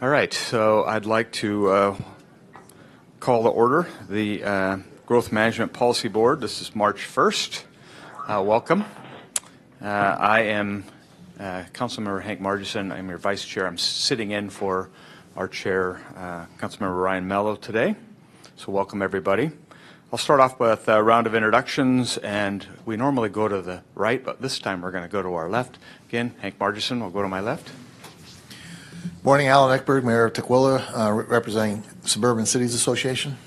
All right, so I'd like to call to order the Growth Management Policy Board. This is March 1st. Welcome. I am Councilmember Hank Margison. I'm your Vice Chair. I'm sitting in for our Chair, Councilmember Ryan Mello today. So welcome, everybody. I'll start off with a round of introductions, and we normally go to the right, but this time we're going to go to our left. Again, Hank Margison will go to my left. Morning, Alan Eckberg, Mayor of Tukwila, representing Suburban Cities Association.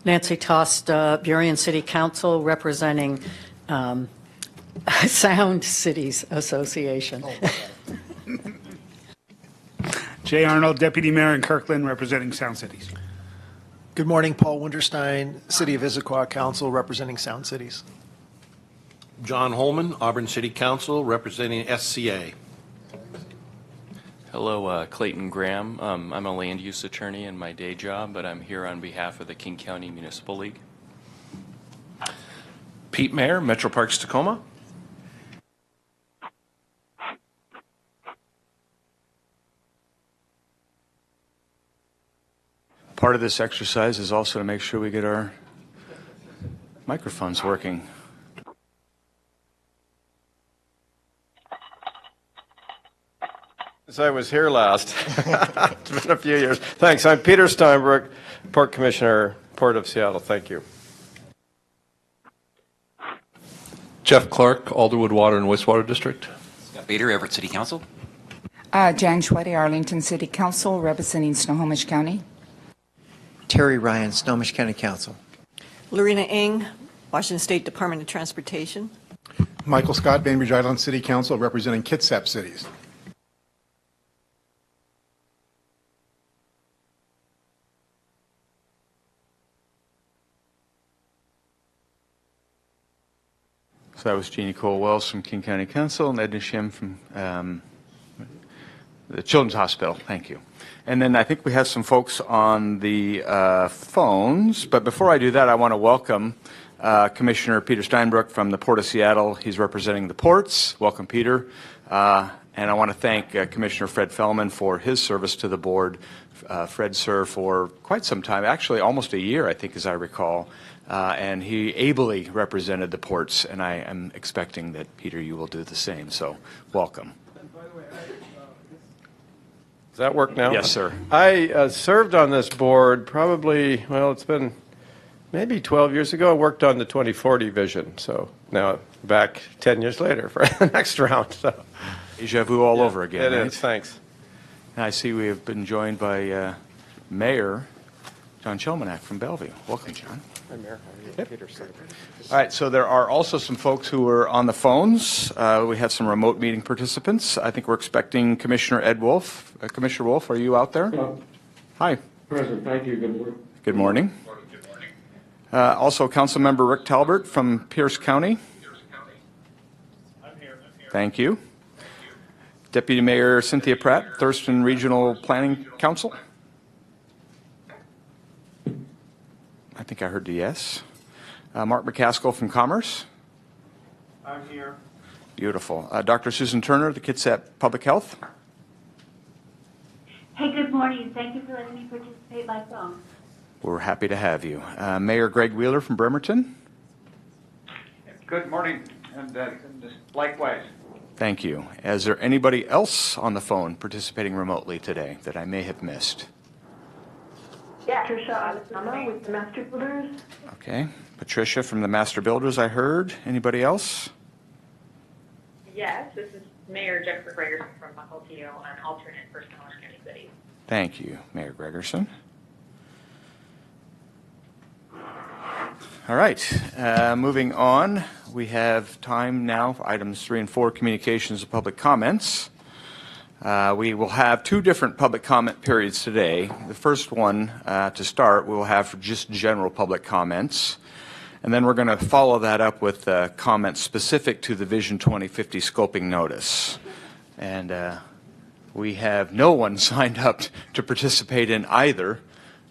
Nancy Tost, Burien City Council, representing Sound Cities Association. Jay Arnold, Deputy Mayor in Kirkland, representing Sound Cities. Good morning, Paul Winterstein, City of Issaquah Council, representing Sound Cities. John Holman, Auburn City Council, representing SCA. Hello, Clayton Graham. I'm a land use attorney in my day job, but I'm here on behalf of the King County Municipal League. Pete Mayer, Metro Parks Tacoma. Part of this exercise is also to make sure we get our microphones working. I was here last. It's been a few years. Thanks. I'm Peter Steinbrook, Port Commissioner, Port of Seattle. Thank you. Jeff Clark, Alderwood Water and Wastewater District. Scott Bader, Everett City Council. Jan Schwede, Arlington City Council, representing Snohomish County. Terry Ryan, Snohomish County Council. Lorena Ng, Washington State Department of Transportation. Michael Scott, Bainbridge Island City Council, representing Kitsap cities. So that was Jeannie Cole-Wells from King County Council and Edna Shim from the Children's Hospital. Thank you. And then I think we have some folks on the phones. But before I do that, I want to welcome Commissioner Peter Steinbrook from the Port of Seattle. He's representing the ports. Welcome, Peter. And I want to thank Commissioner Fred Fellman for his service to the board. Fred served for quite some time, actually almost a year, I think, as I recall. And he ably represented the ports, and I am expecting that, Peter, you will do the same. So welcome. Does that work now? Yes, sir. I served on this board probably, well, it's been maybe 12 years ago. I worked on the 2040 vision. So now back 10 years later for the next round. So. Deja vu all over again. It right? is. Thanks. And I see we have been joined by Mayor John Chelmanak from Bellevue. Welcome, John. Hi, Mayor. Peter. All right, so there are also some folks who are on the phones. We have some remote meeting participants. I think we're expecting Commissioner Ed Wolf. Commissioner Wolf, are you out there? Hello. Hi. Present. Thank you. Good morning. Good morning. Good morning. Also, Councilmember Rick Talbert from Pierce County. I'm here. Thank you. Deputy Mayor Cynthia Pratt, Thurston Regional Planning Council. I think I heard a yes. Mark McCaskill from Commerce. I'm here. Beautiful. Dr. Susan Turner, the Kitsap Public Health. Hey, good morning. Thank you for letting me participate by phone. We're happy to have you. Mayor Greg Wheeler from Bremerton. Good morning, and likewise. Thank you. Is there anybody else on the phone participating remotely today that I may have missed? Yeah, Trisha Alabama with the Master Builders. Okay. Patricia from the Master Builders, I heard. Anybody else? Yes, this is Mayor Jennifer Gregerson from Mukilteo, an alternate for Snohomish County City. Thank you, Mayor Gregerson. All right, moving on. We have time now for items 3 and 4, communications and public comments. We will have 2 different public comment periods today. The first one, to start, we will have just general public comments. And then we're going to follow that up with comments specific to the Vision 2050 scoping notice. And we have no one signed up to participate in either.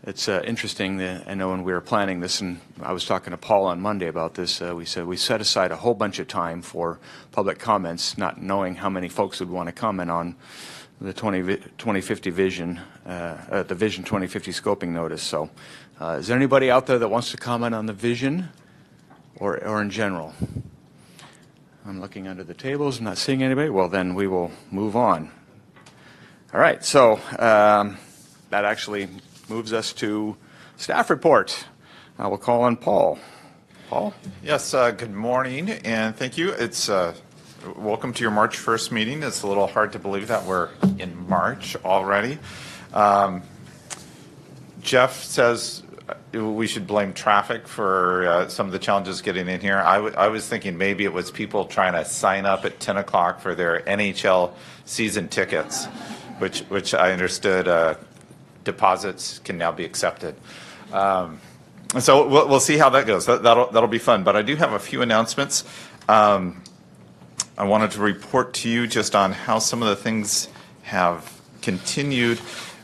It's interesting that I know when we were planning this, and I was talking to Paul on Monday about this, we said we set aside a whole bunch of time for public comments, not knowing how many folks would want to comment on the 2050 vision, the Vision 2050 scoping notice. So is there anybody out there that wants to comment on the vision or in general? I'm looking under the tables, I'm not seeing anybody. Well, then we will move on. All right, so that actually moves us to staff report. I will call on Paul. Paul? Yes, good morning, and thank you. It's welcome to your March 1st meeting. It's a little hard to believe that we're in March already. Jeff says we should blame traffic for some of the challenges getting in here. I was thinking maybe it was people trying to sign up at 10 o'clock for their NHL season tickets, which I understood deposits can now be accepted. So we'll see how that goes. That'll be fun. But I do have a few announcements. I wanted to report to you just on how some of the things have continued.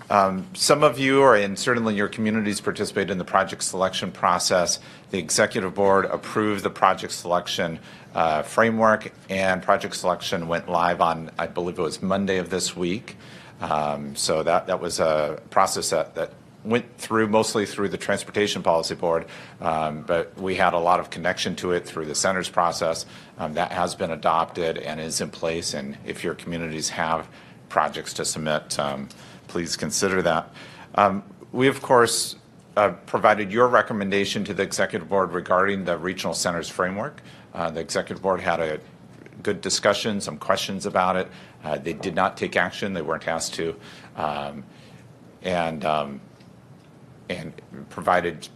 Some of you are, and certainly your communities, participate in the project selection process. The executive board approved the project selection framework, and project selection went live on, I believe it was Monday of this week. So that was a process that went through mostly through the Transportation Policy Board, but we had a lot of connection to it through the center's process. That has been adopted and is in place, and if your communities have projects to submit, please consider that. We, of course, provided your recommendation to the Executive Board regarding the Regional Centers Framework. The Executive Board had a good discussion, some questions about it. They did not take action. They weren't asked to. And provided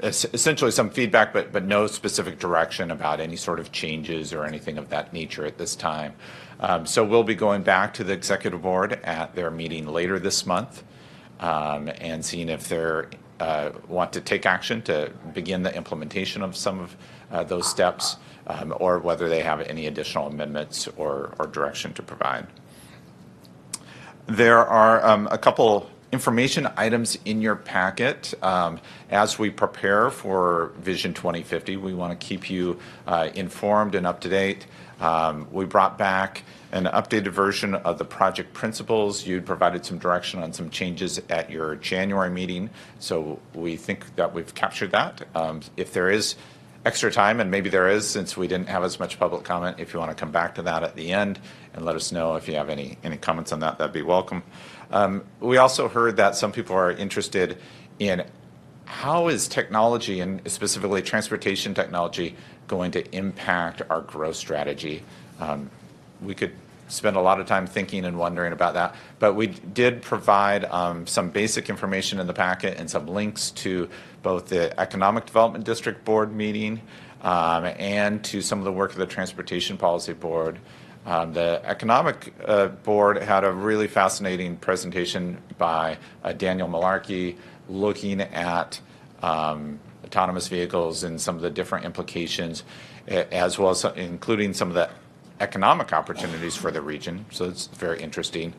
essentially some feedback, but no specific direction about any sort of changes or anything of that nature at this time. So we'll be going back to the Executive Board at their meeting later this month and seeing if they want to take action to begin the implementation of some of those steps, or whether they have any additional amendments or direction to provide. There are a couple information items in your packet. As we prepare for Vision 2050, we want to keep you informed and up to date. We brought back an updated version of the project principles. You provided some direction on some changes at your January meeting, so we think that we've captured that. If there is extra time, and maybe there is since we didn't have as much public comment, if you want to come back to that at the end and let us know if you have any comments on that, that'd be welcome. We also heard that some people are interested in how is technology, and specifically transportation technology, going to impact our growth strategy. We could spend a lot of time thinking and wondering about that, but we did provide some basic information in the packet and some links to both the Economic Development District Board meeting and to some of the work of the Transportation Policy Board. The Economic Board had a really fascinating presentation by Daniel Malarkey looking at autonomous vehicles and some of the different implications, as well as including some of the economic opportunities for the region. So it's very interesting.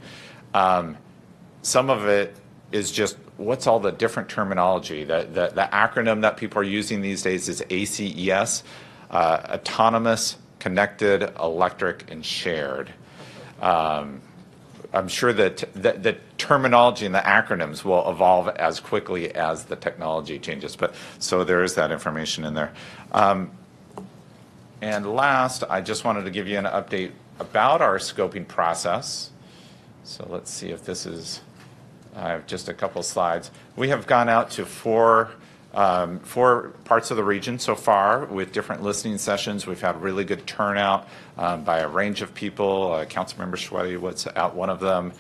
Some of it is just what's all the different terminology. The acronym that people are using these days is ACES, autonomous, connected, electric, and shared. I'm sure that the terminology and the acronyms will evolve as quickly as the technology changes, but so there is that information in there. And last, I just wanted to give you an update about our scoping process. So let's see if this is, I have just a couple slides. We have gone out to four parts of the region so far with different listening sessions. We've had really good turnout by a range of people. Councilmember Schwede was at one of them.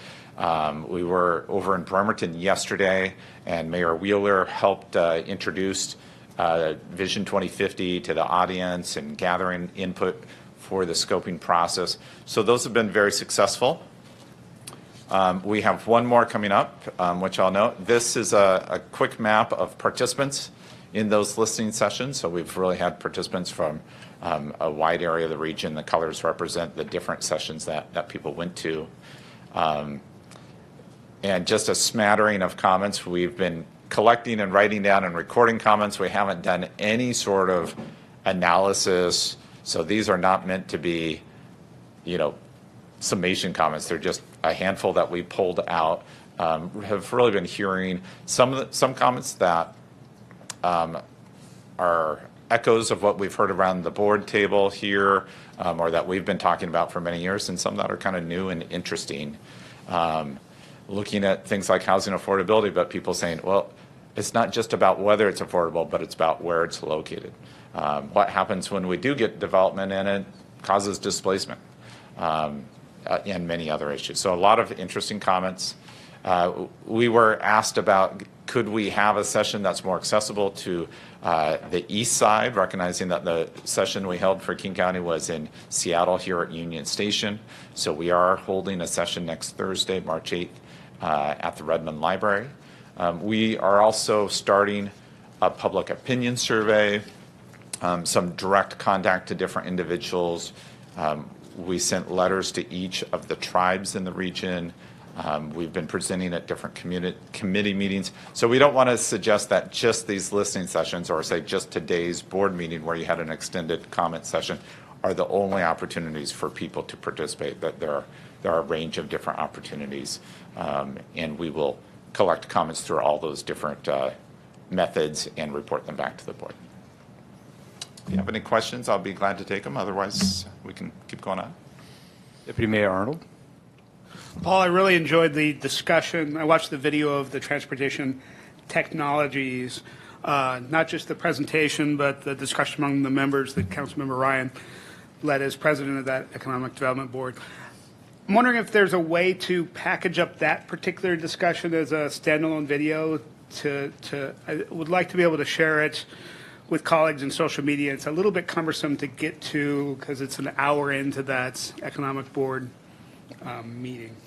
We were over in Bremerton yesterday, and Mayor Wheeler helped introduce Vision 2050 to the audience and gathering input for the scoping process. So those have been very successful. We have one more coming up, which I'll note. This is a quick map of participants in those listening sessions. So we've really had participants from a wide area of the region. The colors represent the different sessions that people went to. And just a smattering of comments. We've been collecting and writing down and recording comments. We haven't done any sort of analysis. So these are not meant to be, summation comments. They're just a handful that we pulled out, have really been hearing some comments that are echoes of what we've heard around the board table here, or that we've been talking about for many years, and some that are kind of new and interesting. Looking at things like housing affordability, but people saying, well, it's not just about whether it's affordable, but it's about where it's located. What happens when we do get development and it causes displacement, and many other issues. So a lot of interesting comments. We were asked about, could we have a session that's more accessible to the east side, recognizing that the session we held for King County was in Seattle here at Union Station. So we are holding a session next Thursday, March 8th, at the Redmond Library. We are also starting a public opinion survey, some direct contact to different individuals. We sent letters to each of the tribes in the region. We've been presenting at different committee meetings. So we don't want to suggest that just these listening sessions, or say just today's board meeting where you had an extended comment session, are the only opportunities for people to participate, that there are a range of different opportunities. And we will collect comments through all those different methods and report them back to the board. If you have any questions, I'll be glad to take them. Otherwise, we can keep going on. Deputy Mayor Arnold. Paul, I really enjoyed the discussion. I watched the video of the transportation technologies, not just the presentation, but the discussion among the members that Councilmember Ryan led as president of that Economic Development Board. I'm wondering if there's a way to package up that particular discussion as a standalone video. I would like to be able to share it with colleagues in social media. It's a little bit cumbersome to get to because it's an hour into that Economic Board meeting.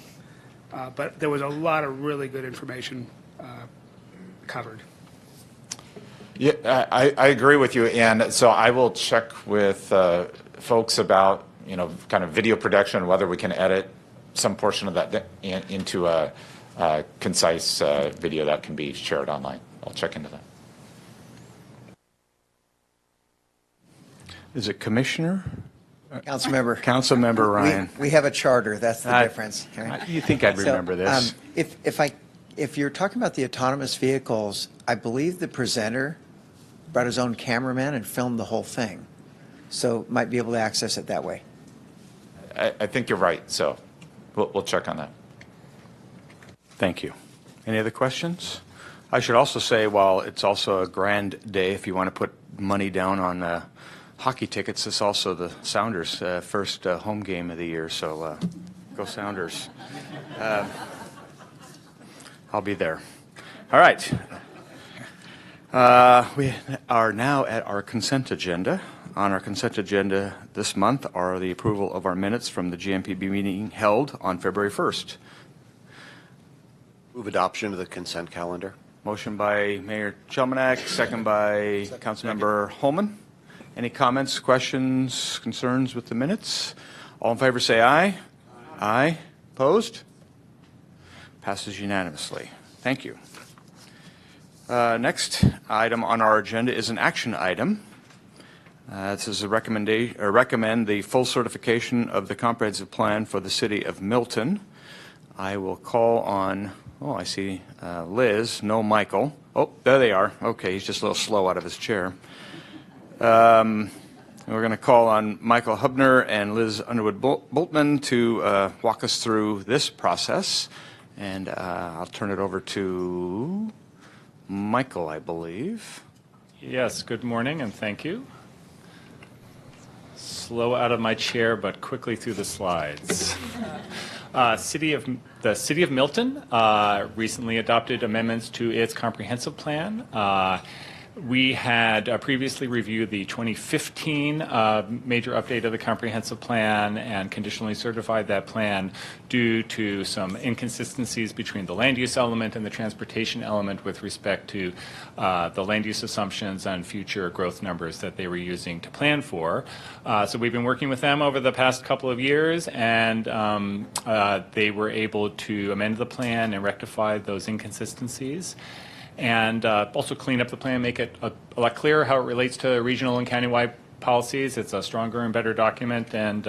But there was a lot of really good information covered. Yeah, I agree with you, and so I will check with folks about kind of video production, whether we can edit some portion of that into a concise video that can be shared online. I'll check into that. Is it Commissioner? Councilmember Ryan. We have a charter. That's the difference. You think I'd remember this? If you're talking about the autonomous vehicles, I believe the presenter brought his own cameraman and filmed the whole thing, so might be able to access it that way. I think you're right. So we'll check on that. Thank you. Any other questions? I should also say, while it's also a grand day, if you want to put money down on hockey tickets, it's also the Sounders' first home game of the year, so go Sounders. I'll be there. All right. We are now at our consent agenda. On our consent agenda this month are the approval of our minutes from the GMPB meeting held on February 1st. Move adoption of the consent calendar. Motion by Mayor Chelmanak, second by Councilmember Holman. Any comments, questions, concerns with the minutes? All in favor say aye. Aye. Opposed? Passes unanimously. Thank you. Next item on our agenda is an action item. This is recommend the full certification of the comprehensive plan for the City of Milton. I will call on, I see Liz, no Michael. Oh, there they are. Okay, he's just a little slow out of his chair. We're going to call on Michael Hubner and Liz Underwood-Boltman to walk us through this process. And I'll turn it over to Michael, I believe. Yes, good morning and thank you. Slow out of my chair, but quickly through the slides. The City of Milton recently adopted amendments to its comprehensive plan. We had previously reviewed the 2015 major update of the comprehensive plan and conditionally certified that plan due to some inconsistencies between the land use element and the transportation element with respect to the land use assumptions and future growth numbers that they were using to plan for. So we've been working with them over the past couple of years, and they were able to amend the plan and rectify those inconsistencies. And also clean up the plan, make it a lot clearer how it relates to regional and countywide policies. It's a stronger and better document, and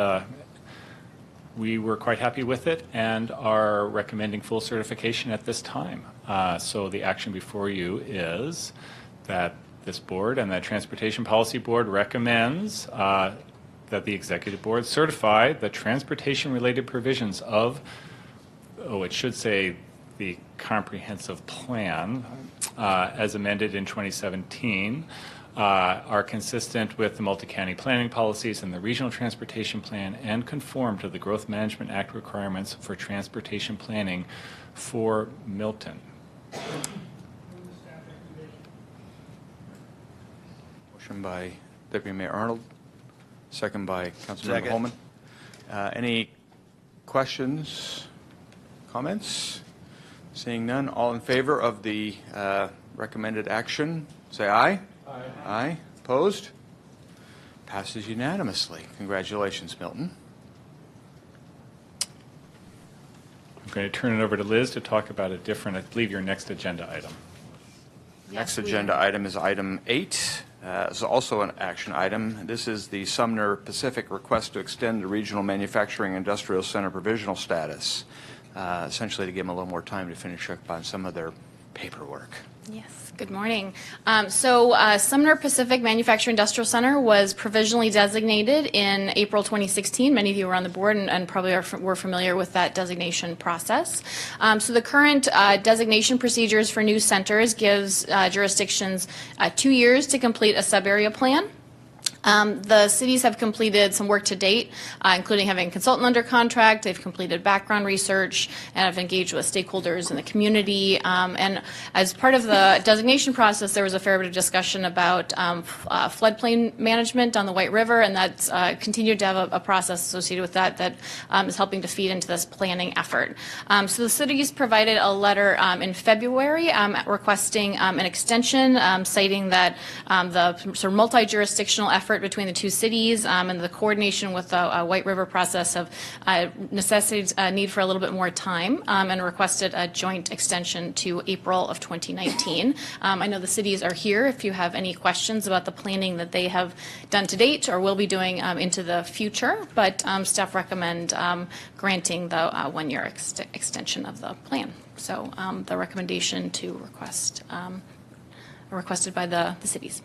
we were quite happy with it and are recommending full certification at this time. So the action before you is that this board and the Transportation Policy Board recommends that the Executive Board certify the transportation-related provisions of, it should say the comprehensive plan as amended in 2017 are consistent with the multi-county planning policies and the regional transportation plan and conform to the Growth Management Act requirements for transportation planning for Milton. Motion by Deputy Mayor Arnold, second by Councilmember Second. Holman. Any questions, comments? Seeing none, all in favor of the recommended action, say aye. Aye. Aye. Opposed? Passes unanimously. Congratulations, Milton. I'm going to turn it over to Liz to talk about a different, I believe, your next agenda item. Next agenda item is item 8. It's also an action item. This is the Sumner-Pacific request to extend the Regional Manufacturing Industrial Center provisional status, essentially to give them a little more time to finish up on some of their paperwork. Yes, good morning. Sumner-Pacific Manufacturing Industrial Center was provisionally designated in April 2016. Many of you were on the board and probably were familiar with that designation process. So the current designation procedures for new centers gives jurisdictions 2 years to complete a sub-area plan. The cities have completed some work to date, including having a consultant under contract. They've completed background research and have engaged with stakeholders in the community. And as part of the designation process, there was a fair bit of discussion about floodplain management on the White River, and that's continued to have a process associated with that is helping to feed into this planning effort. So the cities provided a letter in February requesting an extension, citing that the sort of multi-jurisdictional effort between the two cities and the coordination with the White River process have necessitated a need for a little bit more time and requested a joint extension to April of 2019. I know the cities are here if you have any questions about the planning that they have done to date or will be doing into the future, but staff recommend granting the one-year extension of the plan. So the recommendation to requested by the cities.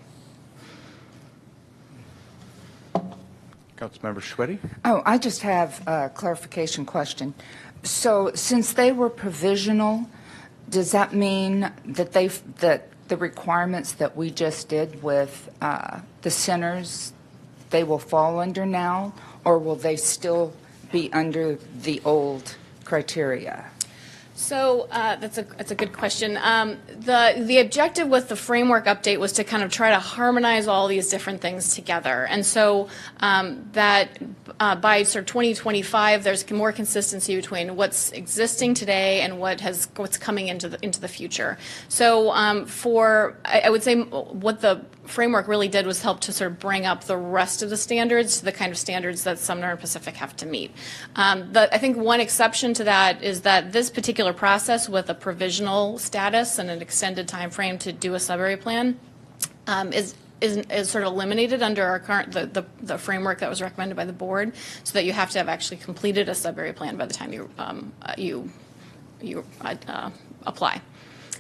Councilmember Schweddy? Oh, I just have a clarification question. So since they were provisional, does that mean that that the requirements that we just did with the centers, they will fall under now, or will they still be under the old criteria? So that's a good question. The objective with the framework update was to kind of try to harmonize all these different things together, and so that by sort of 2025, there's more consistency between what's existing today and what's coming into the future. So I would say what the framework really did was help to sort of bring up the rest of the standards to the kind of standards that Sumner and Pacific have to meet. I think one exception to that is that this particular process with a provisional status and an extended time frame to do a sub-area plan is sort of eliminated under our current the framework that was recommended by the board, so that you have to have actually completed a sub-area plan by the time you apply.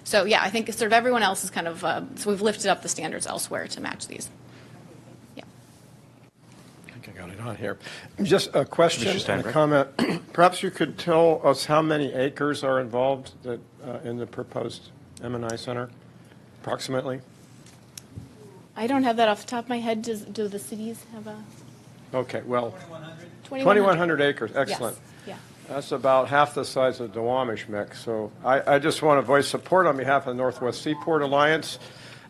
So yeah, I think sort of everyone else is kind of so we've lifted up the standards elsewhere to match these. Yeah. I think I got it on here. Just a question and a Steinbeck. comment. Perhaps you could tell us how many acres are involved in the proposed M&I Center, approximately? I don't have that off the top of my head. Do the cities have a? Okay, well, 2,100 acres. Excellent. Yes. That's about half the size of the Duwamish mix. So I just want to voice support on behalf of the Northwest Seaport Alliance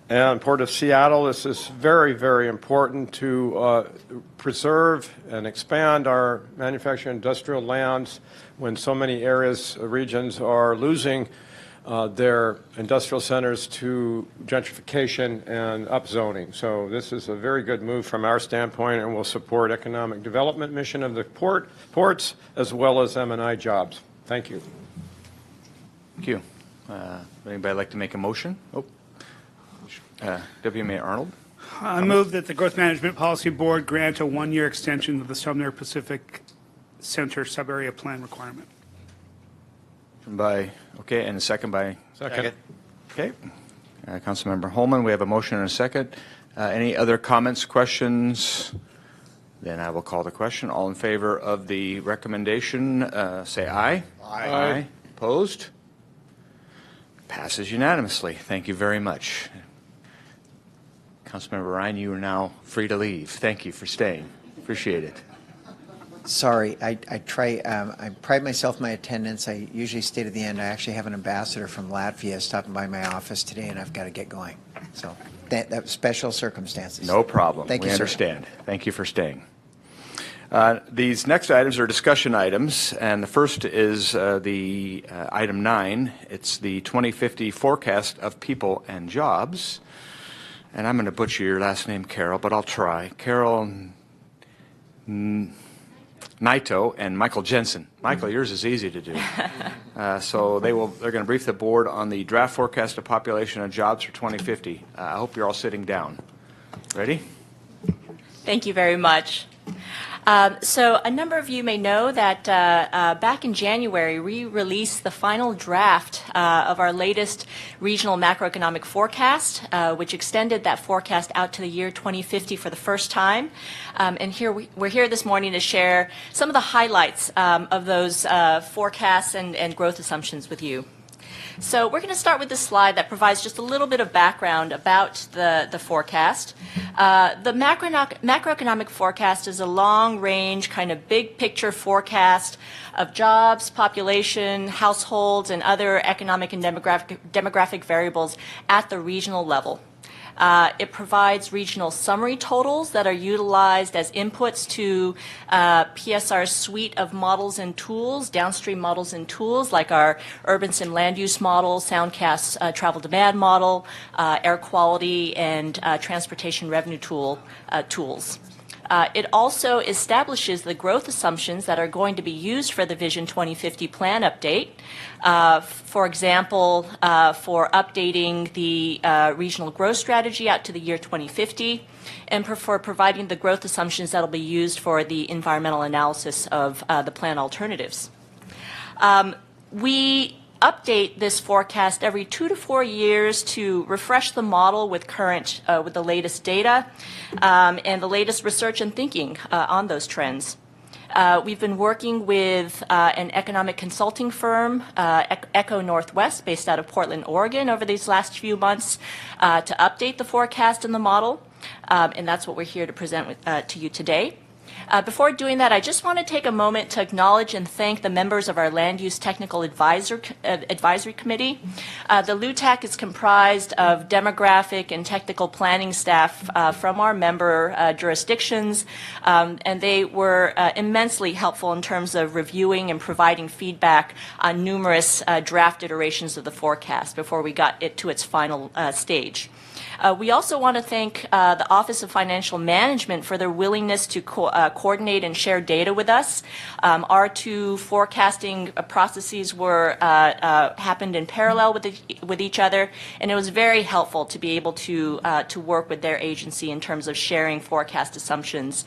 and Port of Seattle. This is very, very important to preserve and expand our manufacturing industrial lands when so many areas, regions are losing their industrial centers to gentrification and upzoning. So this is a very good move from our standpoint, and will support economic development mission of the ports as well as M&I jobs. Thank you. Thank you. Anybody like to make a motion? Deputy Mayor Arnold? I move that the Growth Management Policy Board grant a one-year extension of the Sumner-Pacific center sub-area plan requirement. Okay, and a second by? Second. Okay. Councilmember Holman, we have a motion and a second. Any other comments, questions? Then I will call the question. All in favor of the recommendation, say aye. Aye. Opposed? Passes unanimously. Thank you very much. Councilmember Ryan, you are now free to leave. Thank you for staying. Appreciate it. Sorry, I pride myself in my attendance. I usually stay to the end. I actually have an ambassador from Latvia stopping by my office today, and I've got to get going. So that special circumstances. No problem. Thank you, We sir. understand. Thank you for staying. These next items are discussion items, and the first is the item 9. It's the 2050 forecast of people and jobs. And I'm going to butcher your last name, Carol, but I'll try. Carol Naito and Michael Jensen. Michael, yours is easy to do. So they're going to brief the board on the draft forecast of population and jobs for 2050. I hope you're all sitting down. Ready? Thank you very much. So a number of you may know that back in January, we released the final draft of our latest regional macroeconomic forecast, which extended that forecast out to the year 2050 for the first time. And we're here this morning to share some of the highlights of those forecasts and growth assumptions with you. So we're going to start with this slide that provides just a little bit of background about the forecast. The macroeconomic forecast is a long-range, kind of big-picture forecast of jobs, population, households, and other economic and demographic variables at the regional level. It provides regional summary totals that are utilized as inputs to PSR's suite of models and tools, downstream models and tools like our urban sim land use model, Soundcast travel demand model, air quality, and transportation revenue tools. It also establishes the growth assumptions that are going to be used for the Vision 2050 plan update. For example, for updating the regional growth strategy out to the year 2050, and for providing the growth assumptions that will be used for the environmental analysis of the plan alternatives. We update this forecast every 2 to 4 years to refresh the model with with the latest data and the latest research and thinking on those trends. We've been working with an economic consulting firm, Echo Northwest, based out of Portland, Oregon, over these last few months to update the forecast and the model, and that's what we're here to present to you today. Before doing that, I just want to take a moment to acknowledge and thank the members of our Land Use Technical Advisory Committee. The LUTAC is comprised of demographic and technical planning staff from our member jurisdictions, and they were immensely helpful in terms of reviewing and providing feedback on numerous draft iterations of the forecast before we got it to its final stage. We also want to thank the Office of Financial Management for their willingness to coordinate and share data with us. Our two forecasting processes happened in parallel with each other, and it was very helpful to be able to work with their agency in terms of sharing forecast assumptions.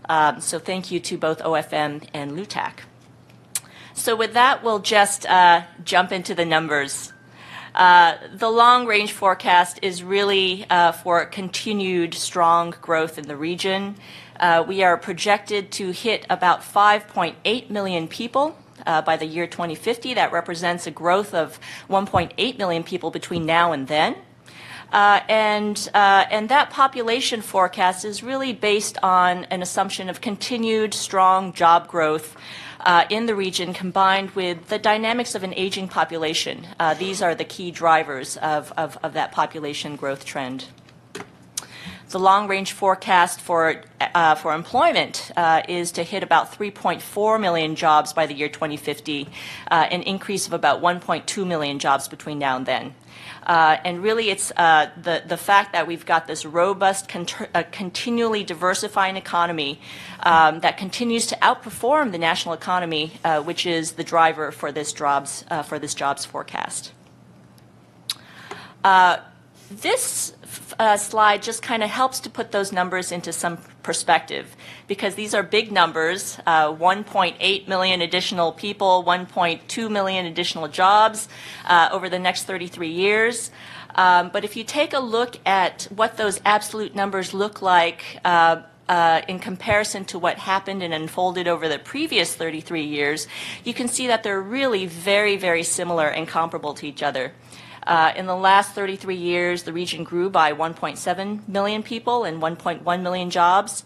So thank you to both OFM and LUTAC. So with that, we'll just jump into the numbers. The long-range forecast is really for continued strong growth in the region. We are projected to hit about 5.8 million people by the year 2050. That represents a growth of 1.8 million people between now and then. And that population forecast is really based on an assumption of continued strong job growth in the region, combined with the dynamics of an aging population. These are the key drivers of that population growth trend. The long-range forecast for employment is to hit about 3.4 million jobs by the year 2050, an increase of about 1.2 million jobs between now and then. And really, it's the fact that we've got this robust, continually diversifying economy that continues to outperform the national economy, which is the driver for this jobs forecast. This slide just kind of helps to put those numbers into some perspective, because these are big numbers, 1.8 million additional people, 1.2 million additional jobs over the next 33 years. But if you take a look at what those absolute numbers look like in comparison to what happened and unfolded over the previous 33 years, you can see that they're really very, very similar and comparable to each other. In the last 33 years, the region grew by 1.7 million people and 1.1 million jobs,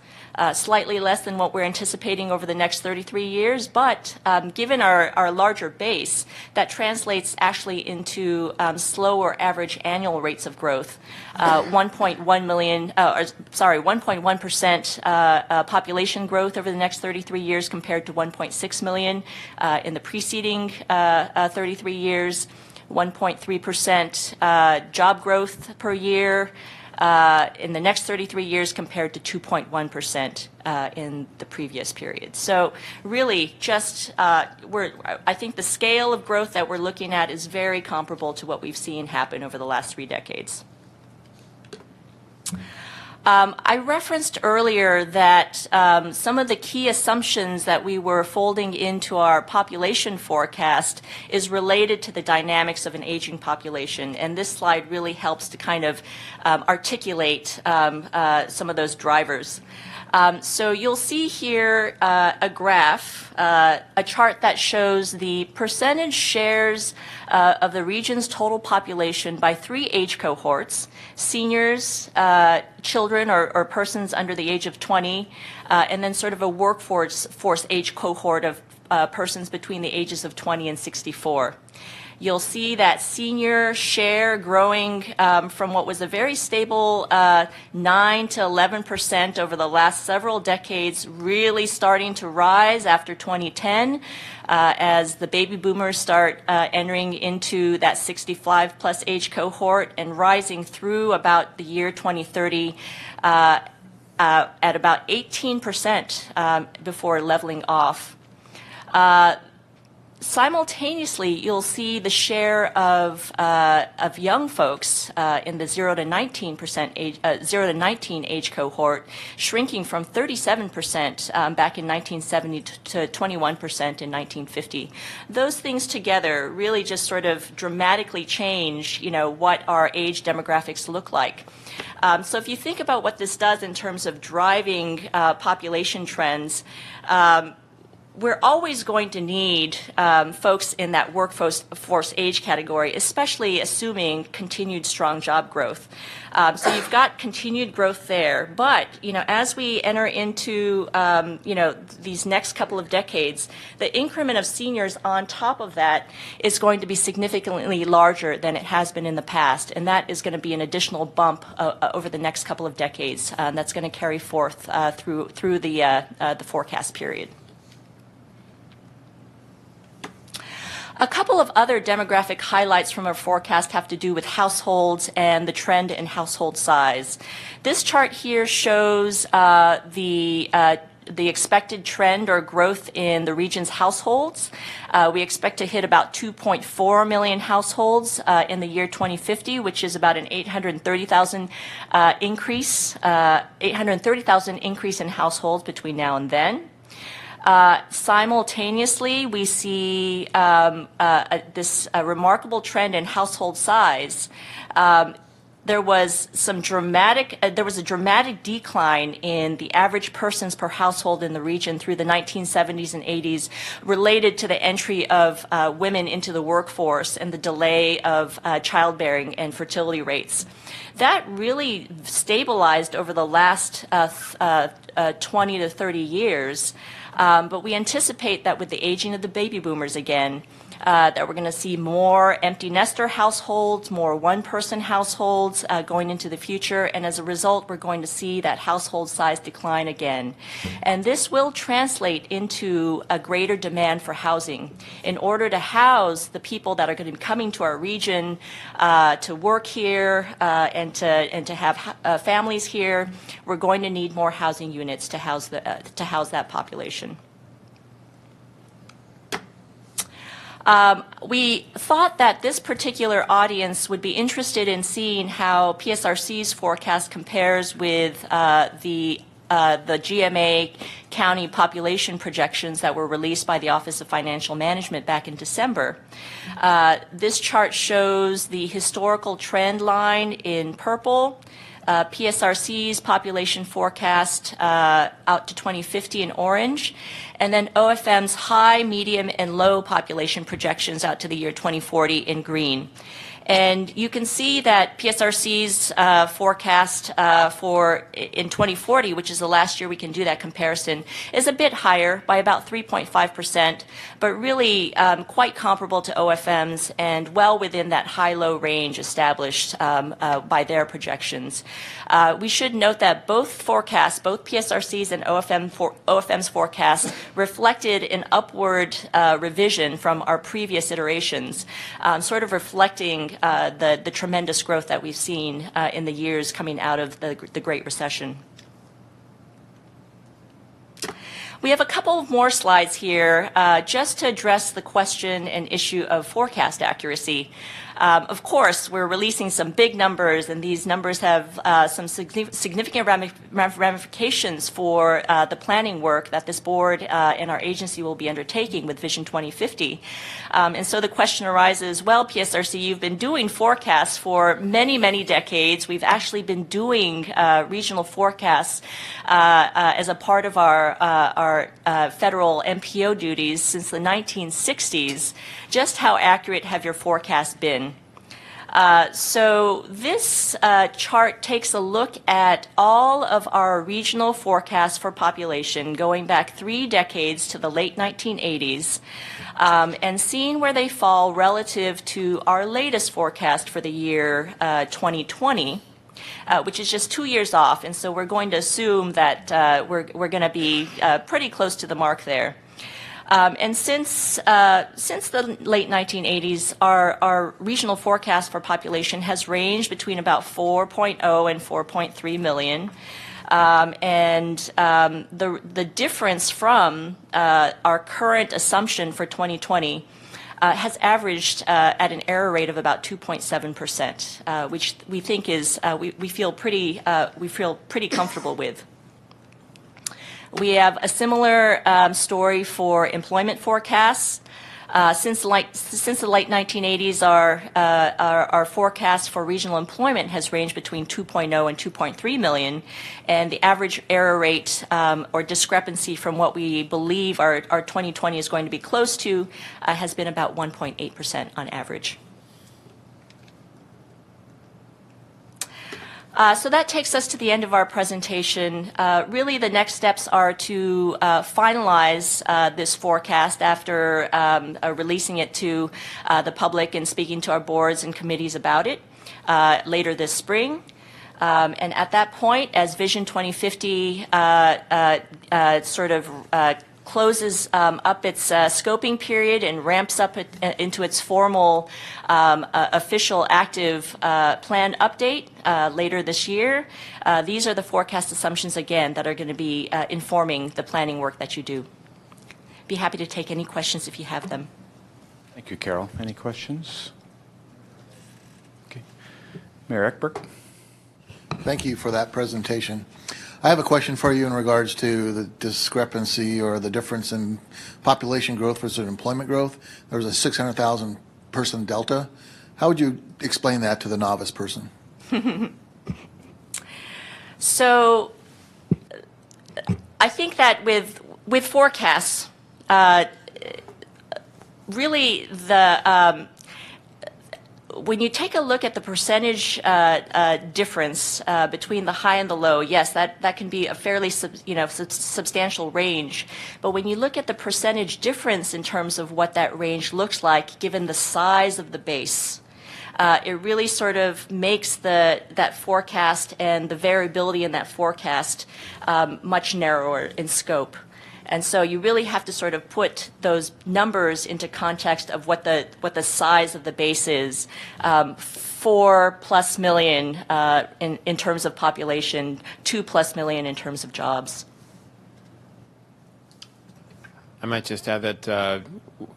slightly less than what we're anticipating over the next 33 years. But given our larger base, that translates actually into slower average annual rates of growth. 1.1% population growth over the next 33 years compared to 1.6 million in the preceding 33 years. 1.3% job growth per year in the next 33 years compared to 2.1% in the previous period. So really just, I think the scale of growth that we're looking at is very comparable to what we've seen happen over the last 3 decades. I referenced earlier that some of the key assumptions that we were folding into our population forecast is related to the dynamics of an aging population, and this slide really helps to kind of articulate some of those drivers. So you'll see here a graph, a chart that shows the percentage shares of the region's total population by 3 age cohorts: seniors, children or persons under the age of 20, and then sort of a workforce age cohort of persons between the ages of 20 and 64. You'll see that senior share growing from what was a very stable 9 to 11% over the last several decades, really starting to rise after 2010 as the baby boomers start entering into that 65 plus age cohort, and rising through about the year 2030 at about 18% before leveling off. Simultaneously, you'll see the share of young folks in the 0 to 19 age cohort shrinking from 37% back in 1970 to 21% in 1950. Those things together really just sort of dramatically change, what our age demographics look like. So if you think about what this does in terms of driving population trends, we're always going to need folks in that workforce age category, especially assuming continued strong job growth. So you've got continued growth there, but as we enter into these next couple of decades, the increment of seniors on top of that is going to be significantly larger than it has been in the past, and that is going to be an additional bump over the next couple of decades that's going to carry forth through the forecast period. A couple of other demographic highlights from our forecast have to do with households and the trend in household size. This chart here shows the expected trend or growth in the region's households. We expect to hit about 2.4 million households in the year 2050, which is about an 830,000 increase in households between now and then. Simultaneously, we see this remarkable trend in household size. There was a dramatic decline in the average persons per household in the region through the 1970s and 80s, related to the entry of women into the workforce and the delay of childbearing and fertility rates. That really stabilized over the last 20 to 30 years. But we anticipate that with the aging of the baby boomers again, that we're going to see more empty nester households, more one-person households going into the future, and as a result, we're going to see that household size decline again. And this will translate into a greater demand for housing. In order to house the people that are going to be coming to our region to work here and to have families here, we're going to need more housing units to house that population. We thought that this particular audience would be interested in seeing how PSRC's forecast compares with the GMA county population projections that were released by the Office of Financial Management back in December. This chart shows the historical trend line in purple, PSRC's population forecast out to 2050 in orange, and then OFM's high, medium, and low population projections out to the year 2040 in green. And you can see that PSRC's forecast for in 2040, which is the last year we can do that comparison, is a bit higher by about 3.5%, but really quite comparable to OFM's and well within that high-low range established by their projections. We should note that both forecasts, both PSRC's and OFM's forecasts, reflected an upward revision from our previous iterations, sort of reflecting the tremendous growth that we've seen in the years coming out of the Great Recession. We have a couple of more slides here just to address the question and issue of forecast accuracy. Of course, we're releasing some big numbers, and these numbers have some significant ramifications for the planning work that this board and our agency will be undertaking with Vision 2050. And so the question arises, well, PSRC, you've been doing forecasts for many, many decades. We've actually been doing regional forecasts as a part of our federal MPO duties since the 1960s. Just how accurate have your forecasts been? So this chart takes a look at all of our regional forecasts for population going back 3 decades to the late 1980s and seeing where they fall relative to our latest forecast for the year 2020. Which is just 2 years off, and so we're going to assume that we're going to be pretty close to the mark there. And since the late 1980s, our regional forecast for population has ranged between about 4.0 and 4.3 million. And the difference from our current assumption for 2020 has averaged at an error rate of about 2.7%, which we think is we feel pretty comfortable with. We have a similar story for employment forecasts. Since the late 1980s, our forecast for regional employment has ranged between 2.0 and 2.3 million, and the average error rate or discrepancy from what we believe our 2020 is going to be close to has been about 1.8% on average. So that takes us to the end of our presentation. Really, the next steps are to finalize this forecast after releasing it to the public and speaking to our boards and committees about it later this spring. And at that point, as Vision 2050 sort of closes up its scoping period and ramps up into its formal official active plan update later this year. These are the forecast assumptions, again, that are going to be informing the planning work that you do. Be happy to take any questions if you have them. Thank you, Carol. Any questions? Okay. Mayor Eckberg. Thank you for that presentation. I have a question for you in regards to the discrepancy or the difference in population growth versus employment growth. There was a 600,000 person delta. How would you explain that to the novice person? So I think that with forecasts, really when you take a look at the percentage difference between the high and the low, yes, that can be a fairly substantial range. But when you look at the percentage difference in terms of what that range looks like, given the size of the base, it really sort of makes that forecast and the variability in that forecast much narrower in scope. And so you really have to sort of put those numbers into context of what the size of the base is. 4+ million in terms of population, 2+ million in terms of jobs. I might just add that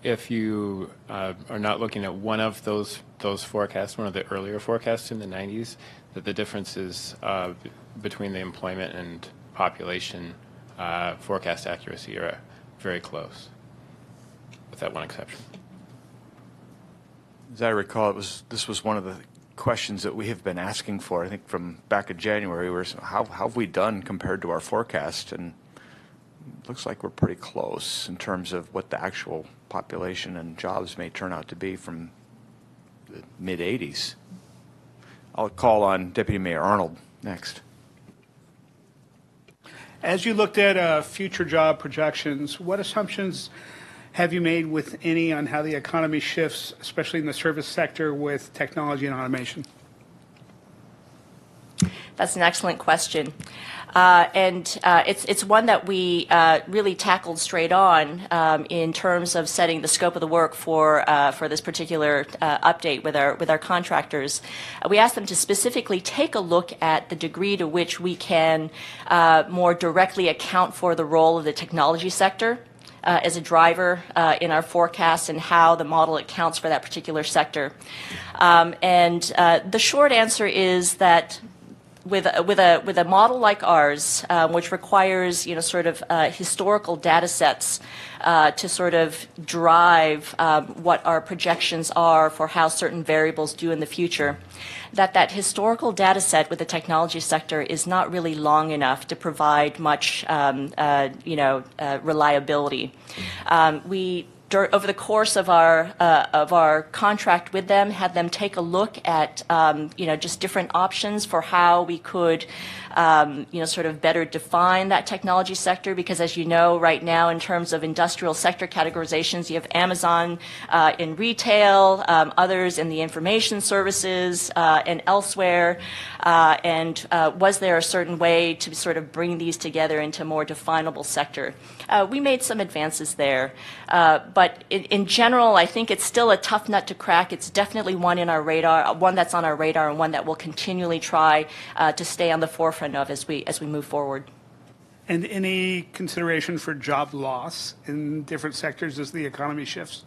if you are not looking at one of those forecasts, one of the earlier forecasts in the 90s, that the differences between the employment and population forecast accuracy are very close, with that one exception. As I recall, this was one of the questions that we have been asking for, I think, from back in January, where how have we done compared to our forecast? And it looks like we're pretty close in terms of what the actual population and jobs may turn out to be from the mid-'80s. I'll call on Deputy Mayor Arnold next. As you looked at future job projections, what assumptions have you made, with any, on how the economy shifts, especially in the service sector with technology and automation? That's an excellent question. It's one that we really tackled straight on in terms of setting the scope of the work for this particular update with our contractors. We asked them to specifically take a look at the degree to which we can more directly account for the role of the technology sector as a driver in our forecasts, and how the model accounts for that particular sector. The short answer is that with a model like ours, which requires sort of historical data sets to sort of drive what our projections are for how certain variables do in the future, that historical data set with the technology sector is not really long enough to provide much reliability. We over the course of our contract with them, had them take a look at just different options for how we could sort of better define that technology sector, because as you know, right now in terms of industrial sector categorizations, you have Amazon in retail, others in the information services and elsewhere, and was there a certain way to sort of bring these together into a more definable sector? We made some advances there, but in general, I think it's still a tough nut to crack. It's definitely one in our radar, one that's on our radar, and one that we'll continually try to stay on the forefront of as we move forward. And any consideration for job loss in different sectors as the economy shifts?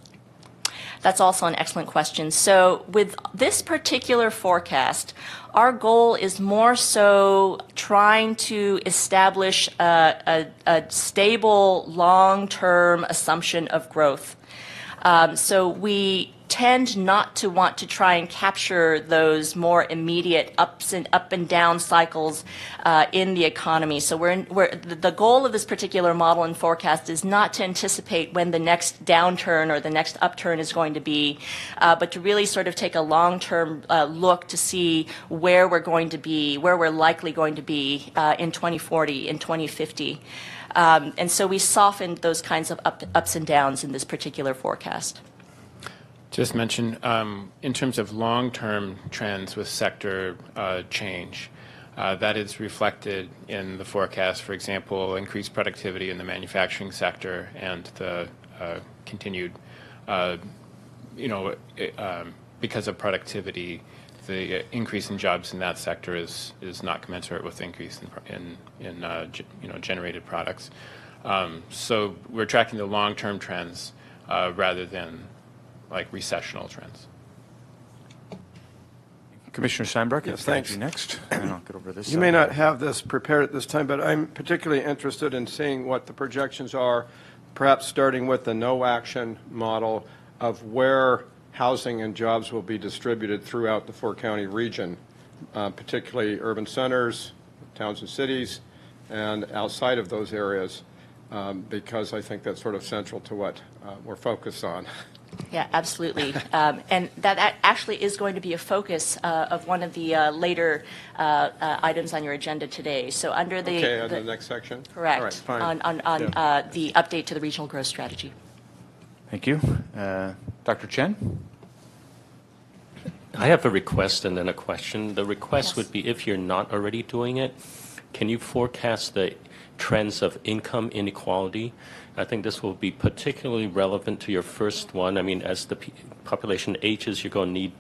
That's also an excellent question. So with this particular forecast, our goal is more so trying to establish a stable, long-term assumption of growth. So we tend not to want to try and capture those more immediate up and down cycles in the economy. So the goal of this particular model and forecast is not to anticipate when the next downturn or the next upturn is going to be, but to really sort of take a long-term look to see where we're going to be, where we're likely going to be in 2040, in 2050. And so we softened those kinds of ups and downs in this particular forecast. Just mention, in terms of long-term trends with sector change, that is reflected in the forecast. For example, increased productivity in the manufacturing sector and the continued, because of productivity, the increase in jobs in that sector is not commensurate with the increase in generated products. So we're tracking the long-term trends rather than like recessional trends. Commissioner Steinbruck, yes, thank thanks. you next, and I'll get over this. You may not have this prepared at this time, but I'm particularly interested in seeing what the projections are, perhaps starting with the no-action model of where housing and jobs will be distributed throughout the four-county region, particularly urban centers, towns and cities, and outside of those areas, because I think that's sort of central to what we're focused on. Yeah, absolutely. And that actually is going to be a focus of one of the later items on your agenda today. So under the the next section? Correct. All right, fine. On Yeah. The update to the regional growth strategy. Thank you. Dr. Chen? I have a request and then a question. The request would be, if you're not already doing it, can you forecast the trends of income inequality? I think this will be particularly relevant to your first one. I mean, as the population ages, you're going to need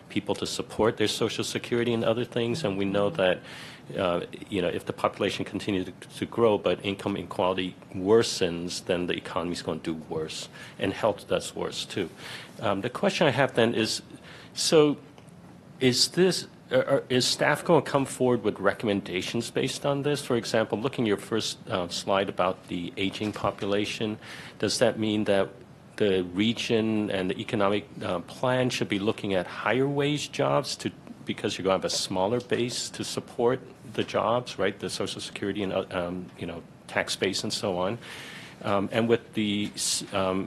people to support their Social Security and other things, and we know that if the population continues to grow, but income inequality worsens, then the economy is going to do worse, and health does worse too. The question I have then is, so is staff going to come forward with recommendations based on this? For example, looking at your first slide about the aging population, does that mean that the region and the economic plan should be looking at higher wage jobs because you're going to have a smaller base to support the jobs, right? The Social Security and tax base and so on. And with the,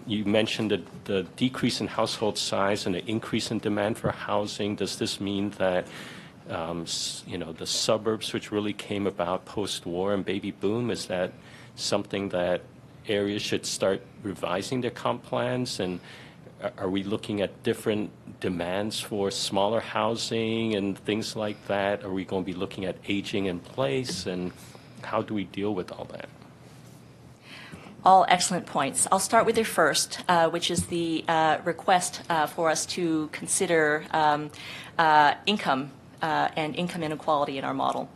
you mentioned the decrease in household size and the increase in demand for housing. Does this mean that the suburbs, which really came about post-war and baby boom, is that something that areas should start revising their comp plans? And are we looking at different demands for smaller housing and things like that? Are we going to be looking at aging in place? And how do we deal with all that? All excellent points. I'll start with your first, which is the request for us to consider income and income inequality in our model.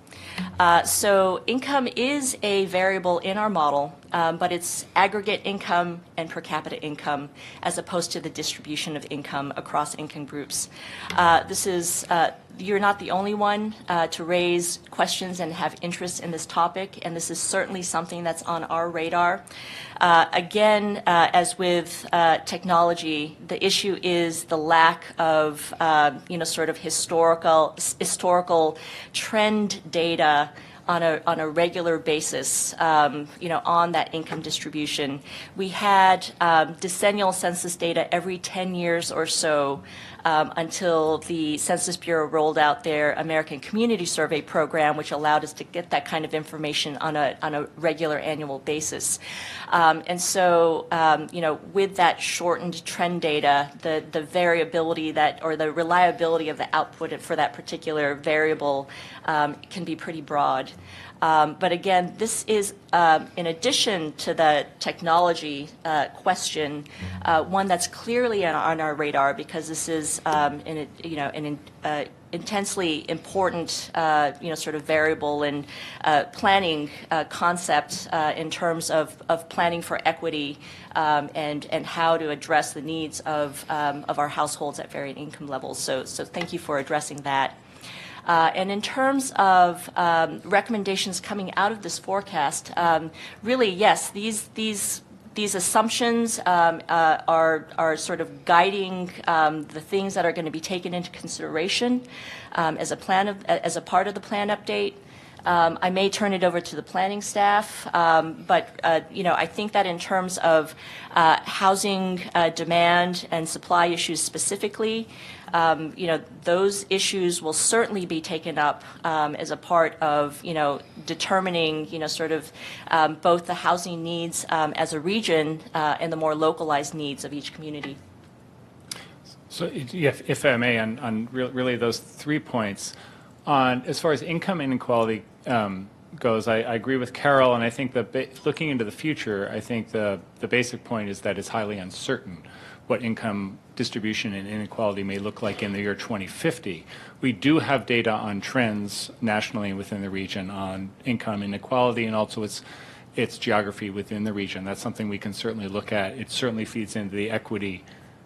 So income is a variable in our model, but it's aggregate income and per capita income as opposed to the distribution of income across income groups. This is, you're not the only one to raise questions and have interest in this topic, and this is certainly something that's on our radar. Again, as with technology, the issue is the lack of, sort of historical trend data on a regular basis, on that income distribution. We had decennial census data every 10 years or so until the Census Bureau rolled out their American Community Survey program, which allowed us to get that kind of information on a regular annual basis. And so, with that shortened trend data, the variability or the reliability of the output for that particular variable can be pretty broad. But again, this is, in addition to the technology question, one that's clearly on our radar because this is an intensely important, sort of variable and planning concept in terms of planning for equity and how to address the needs of our households at varying income levels. So thank you for addressing that. And in terms of recommendations coming out of this forecast, really, yes, these assumptions are sort of guiding the things that are going to be taken into consideration as a part of the plan update. I may turn it over to the planning staff, but I think that in terms of housing demand and supply issues specifically, those issues will certainly be taken up as a part of, determining, sort of both the housing needs as a region and the more localized needs of each community. So if I may, on really those 3 points, as far as income inequality goes, I agree with Carol, and I think that looking into the future, I think the basic point is that it's highly uncertain what income distribution and inequality may look like in the year 2050. We do have data on trends nationally and within the region on income inequality and also its geography within the region. That's something we can certainly look at. It certainly feeds into the equity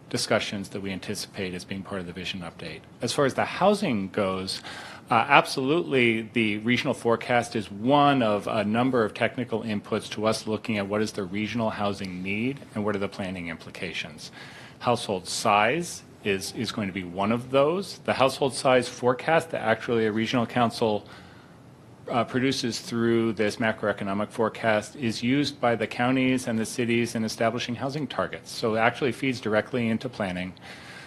discussions that we anticipate as being part of the vision update. As far as the housing goes, absolutely the regional forecast is one of a number of technical inputs to us looking at what is the regional housing need and what are the planning implications. Household size is going to be one of those. The household size forecast that actually a regional council produces through this macroeconomic forecast is used by the counties and the cities in establishing housing targets. So it actually feeds directly into planning.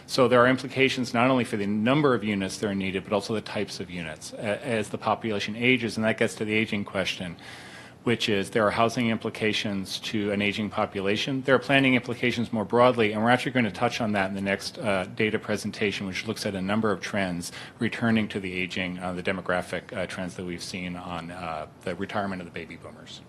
So there are implications not only for the number of units that are needed, but also the types of units as the population ages, and that gets to the aging question, which is there are housing implications to an aging population. There are planning implications more broadly, and we're actually going to touch on that in the next data presentation, which looks at a number of trends returning to the aging, the demographic trends that we've seen on the retirement of the baby boomers.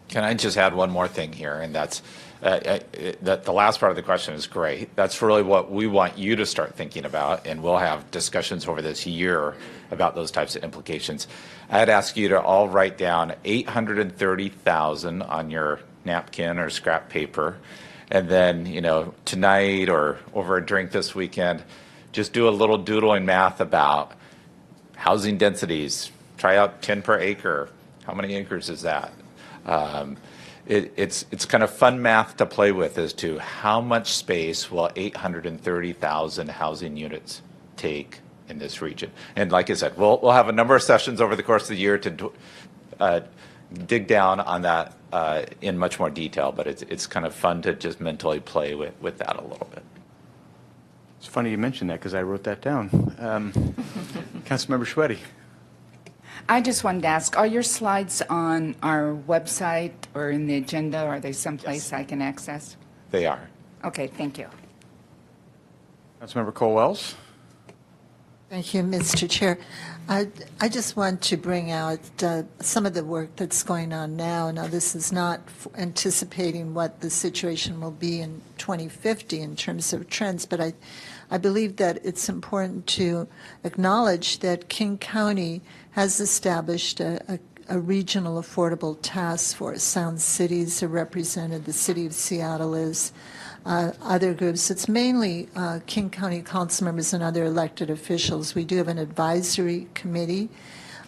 Can I just add one more thing here? And that's that the last part of the question is great. That's really what we want you to start thinking about, and we'll have discussions over this year about those types of implications. I'd ask you to all write down 830,000 on your napkin or scrap paper, and then, you know, tonight or over a drink this weekend, just do a little doodling math about housing densities. Try out 10 per acre. How many acres is that? It's kind of fun math to play with as to how much space will 830,000 housing units take in this region. And like I said, we'll have a number of sessions over the course of the year to dig down on that in much more detail, but it's kind of fun to just mentally play with that a little bit. It's funny you mentioned that because I wrote that down. Councilmember Schweddy. I just wanted to ask, are your slides on our website or in the agenda? Are they someplace I can access? They are. Okay, thank you. Councilmember Cole-Wells. Thank you, Mr. Chair. I just want to bring out some of the work that's going on now. Now, this is not anticipating what the situation will be in 2050 in terms of trends, but I believe that it's important to acknowledge that King County has established a regional affordable task force. Sound cities are represented. The city of Seattle is. Other groups. It's mainly King County council members and other elected officials. We do have an advisory committee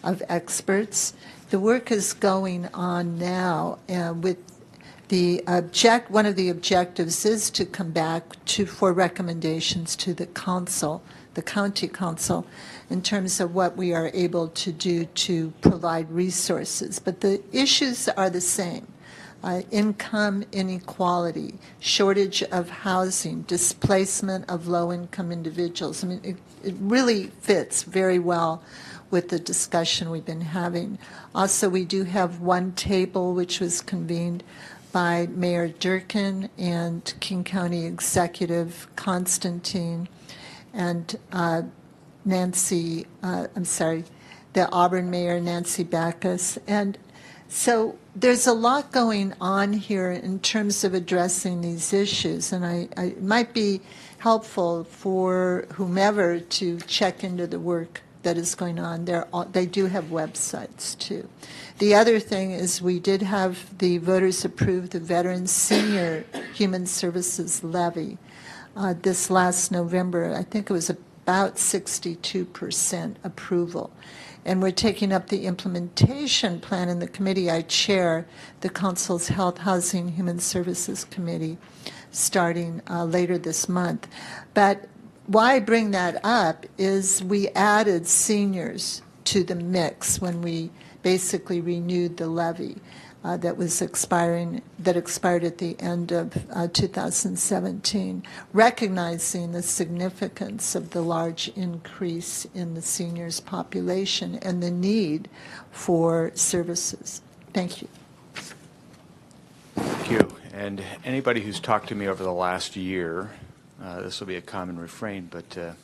of experts. The work is going on now with one of the objectives is to come back for recommendations to the council, the county council, in terms of what we are able to do to provide resources. But the issues are the same. Income inequality, shortage of housing, displacement of low-income individuals. I mean, it really fits very well with the discussion we've been having. Also, we do have one table which was convened by Mayor Durkin and King County Executive Constantine and the Auburn Mayor Nancy Backus. And so there's a lot going on here in terms of addressing these issues, and it might be helpful for whomever to check into the work that is going on. They do have websites, too. The other thing is we did have the voters approve the Veterans Senior Human Services Levy this last November. I think it was about 62% approval. And we're taking up the implementation plan in the committee I chair, the Council's Health, Housing, Human Services Committee, starting later this month. But why I bring that up is we added seniors to the mix when we basically renewed the levy that expired at the end of 2017, recognizing the significance of the large increase in the seniors population and the need for services. Thank you. Thank you. And anybody who's talked to me over the last year, this will be a common refrain, but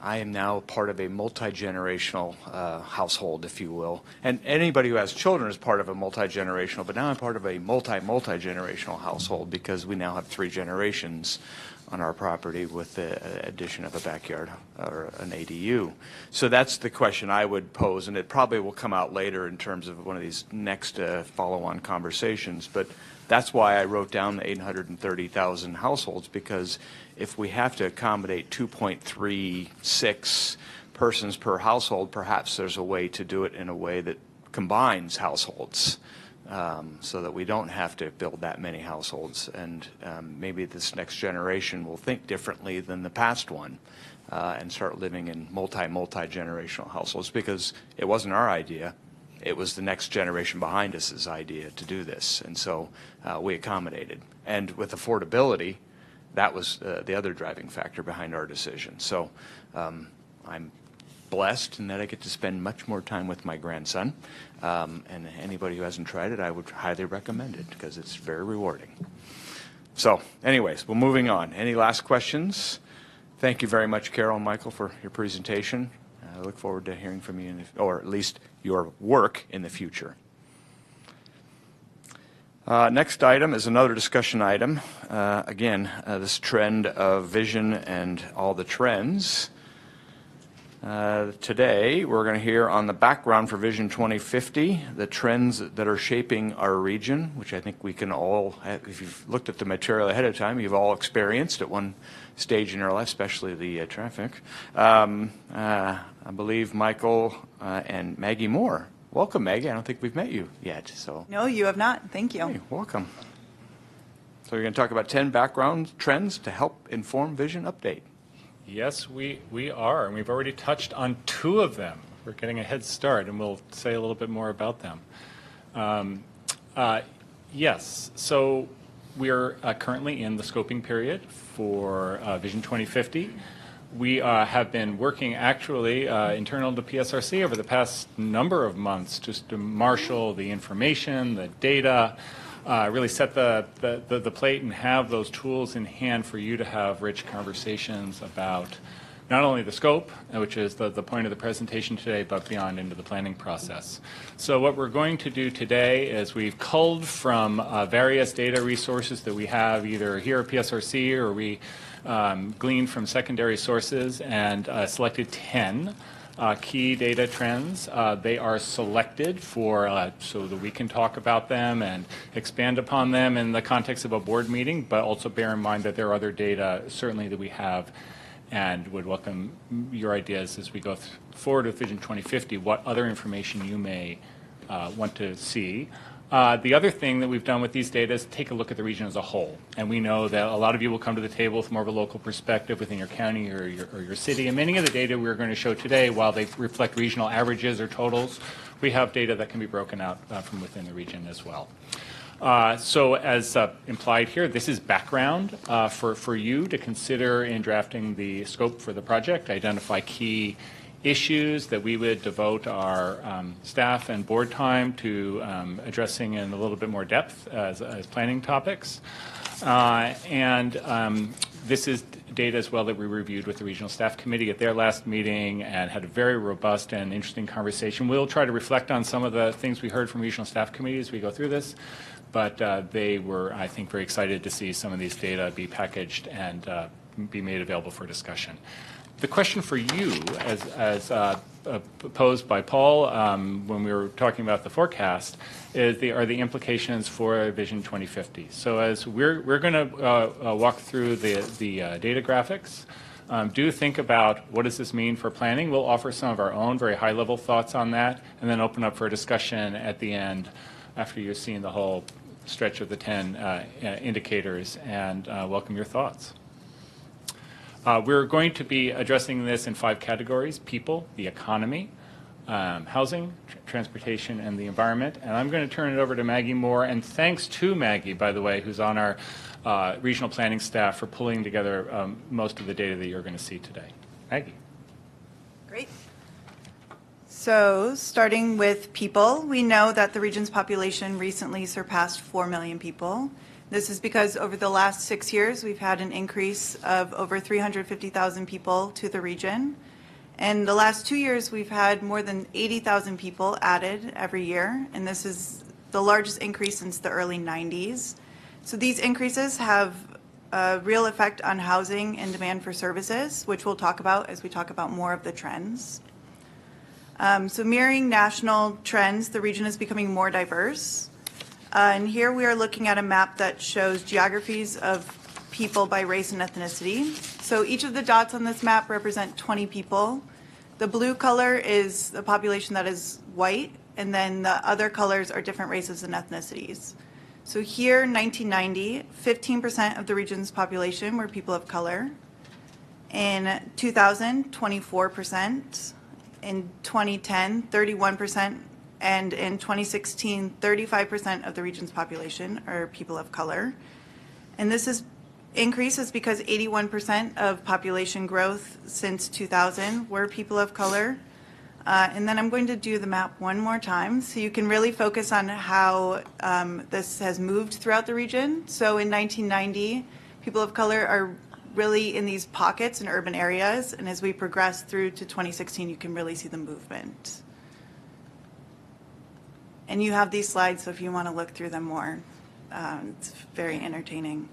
I am now part of a multi-generational household, if you will. And anybody who has children is part of a multi-generational, but now I'm part of a multi-generational household because we now have 3 generations on our property with the addition of a backyard or an ADU. So that's the question I would pose, and it probably will come out later in terms of one of these next follow-on conversations. But that's why I wrote down the 830,000 households, because if we have to accommodate 2.36 persons per household, perhaps there's a way to do it in a way that combines households so that we don't have to build that many households. And maybe this next generation will think differently than the past one and start living in multi-generational households, because it wasn't our idea. It was the next generation behind us's idea to do this. And so we accommodated. And with affordability, that was the other driving factor behind our decision. So I'm blessed in that I get to spend much more time with my grandson. And anybody who hasn't tried it, I would highly recommend it because it's very rewarding. So anyways, well, moving on. Any last questions? Thank you very much, Carol and Michael, for your presentation. I look forward to hearing from you, or at least your work in the future. Next item is another discussion item. Again, this trend of vision and all the trends. Today, we're going to hear on the background for Vision 2050, the trends that are shaping our region, which I think we can all, if you've looked at the material ahead of time, you've all experienced at one stage in your life, especially the traffic. I believe Michael and Maggie Moore. Welcome, Maggie. I don't think we've met you yet. So. No, you have not. Thank you. Hey, welcome. So you're going to talk about 10 background trends to help inform Vision Update. Yes, we are, and we've already touched on 2 of them. We're getting a head start, and we'll say a little bit more about them. Yes, so we're currently in the scoping period for Vision 2050. We have been working actually internal to PSRC over the past number of months just to marshal the information, the data, really set the plate and have those tools in hand for you to have rich conversations about not only the scope, which is the point of the presentation today, but beyond into the planning process. So what we're going to do today is we've culled from various data resources that we have either here at PSRC or we gleaned from secondary sources and selected 10 key data trends. They are selected for so that we can talk about them and expand upon them in the context of a board meeting, but also bear in mind that there are other data certainly that we have and would welcome your ideas as we go forward with Vision 2050, what other information you may want to see. The other thing that we've done with these data is take a look at the region as a whole. And we know that a lot of you will come to the table with more of a local perspective within your county or your city. And many of the data we're going to show today, while they reflect regional averages or totals, we have data that can be broken out from within the region as well. So as implied here, this is background for you to consider in drafting the scope for the project, identify key issues that we would devote our staff and board time to addressing in a little bit more depth as planning topics. This is data as well that we reviewed with the Regional Staff Committee at their last meeting and had a very robust and interesting conversation. We'll try to reflect on some of the things we heard from Regional Staff Committee as we go through this, but they were, I think, very excited to see some of these data be packaged and be made available for discussion. The question for you, as posed by Paul when we were talking about the forecast, are the implications for Vision 2050. So as we're going to walk through the data graphics, do think about what does this mean for planning. We'll offer some of our own very high-level thoughts on that, and then open up for a discussion at the end after you've seen the whole stretch of the 10 indicators, and welcome your thoughts. We're going to be addressing this in 5 categories: people, the economy, housing, transportation, and the environment. And I'm going to turn it over to Maggie Moore. And thanks to Maggie, by the way, who's on our regional planning staff, for pulling together most of the data that you're going to see today. Maggie. Great. So starting with people, we know that the region's population recently surpassed 4 million people. This is because over the last 6 years, we've had an increase of over 350,000 people to the region. And the last 2 years, we've had more than 80,000 people added every year. And this is the largest increase since the early 90s. So these increases have a real effect on housing and demand for services, which we'll talk about as we talk about more of the trends. So mirroring national trends, the region is becoming more diverse. And here we are looking at a map that shows geographies of people by race and ethnicity. So each of the dots on this map represent 20 people. The blue color is the population that is white, and then the other colors are different races and ethnicities. So here, 1990, 15% of the region's population were people of color. In 2000, 24%. In 2010, 31%. And in 2016, 35% of the region's population are people of color. And this increase is because 81% of population growth since 2000 were people of color. And then I'm going to do the map one more time so you can really focus on how this has moved throughout the region. So in 1990, people of color are really in these pockets in urban areas. And as we progress through to 2016, you can really see the movement. And you have these slides, so if you want to look through them more. It's very entertaining.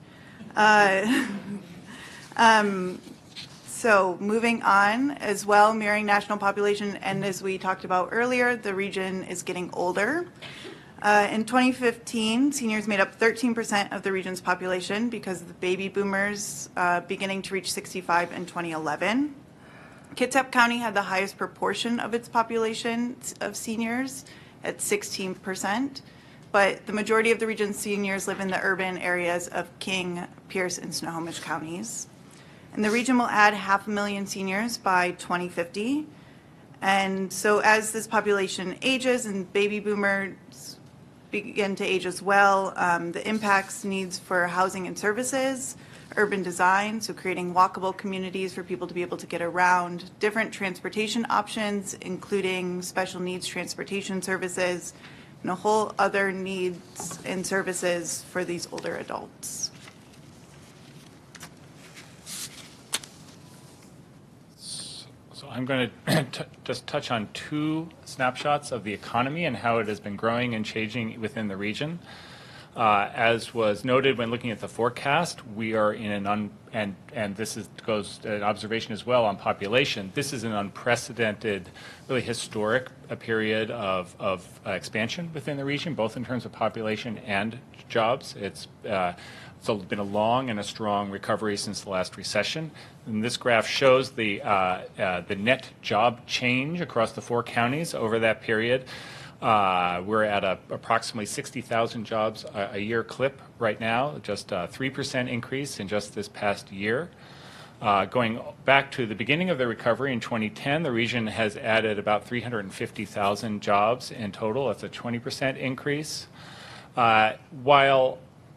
So moving on as well, mirroring national population, and as we talked about earlier, the region is getting older. In 2015, seniors made up 13% of the region's population because of the baby boomers beginning to reach 65 in 2011. Kitsap County had the highest proportion of its population of seniors at 16%, but the majority of the region's seniors live in the urban areas of King, Pierce, and Snohomish counties. And the region will add 500,000 seniors by 2050. And so as this population ages and baby boomers begin to age as well, the impacts needs for housing and services, urban design, so creating walkable communities for people to be able to get around, different transportation options, including special needs transportation services, and a whole other needs and services for these older adults. So I'm going to just touch on two snapshots of the economy and how it has been growing and changing within the region. As was noted when looking at the forecast, we are in and this goes an observation as well on population. This is an unprecedented, really historic period of expansion within the region, both in terms of population and jobs. It's been a long and a strong recovery since the last recession. And this graph shows the net job change across the 4 counties over that period. We're at approximately 60,000 jobs a year clip right now, just a 3% increase in just this past year. Going back to the beginning of the recovery in 2010, the region has added about 350,000 jobs in total. That's a 20% increase.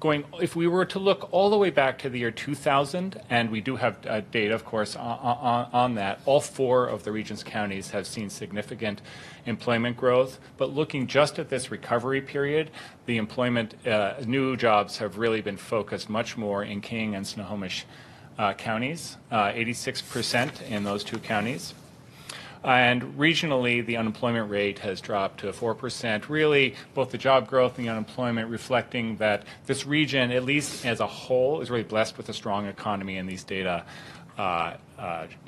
If we were to look all the way back to the year 2000, and we do have data, of course, on that, all 4 of the region's counties have seen significant employment growth. But looking just at this recovery period, the employment, new jobs have really been focused much more in King and Snohomish counties, 86% in those 2 counties. And regionally, the unemployment rate has dropped to 4%. Really, both the job growth and the unemployment reflecting that this region, at least as a whole, is really blessed with a strong economy, and these data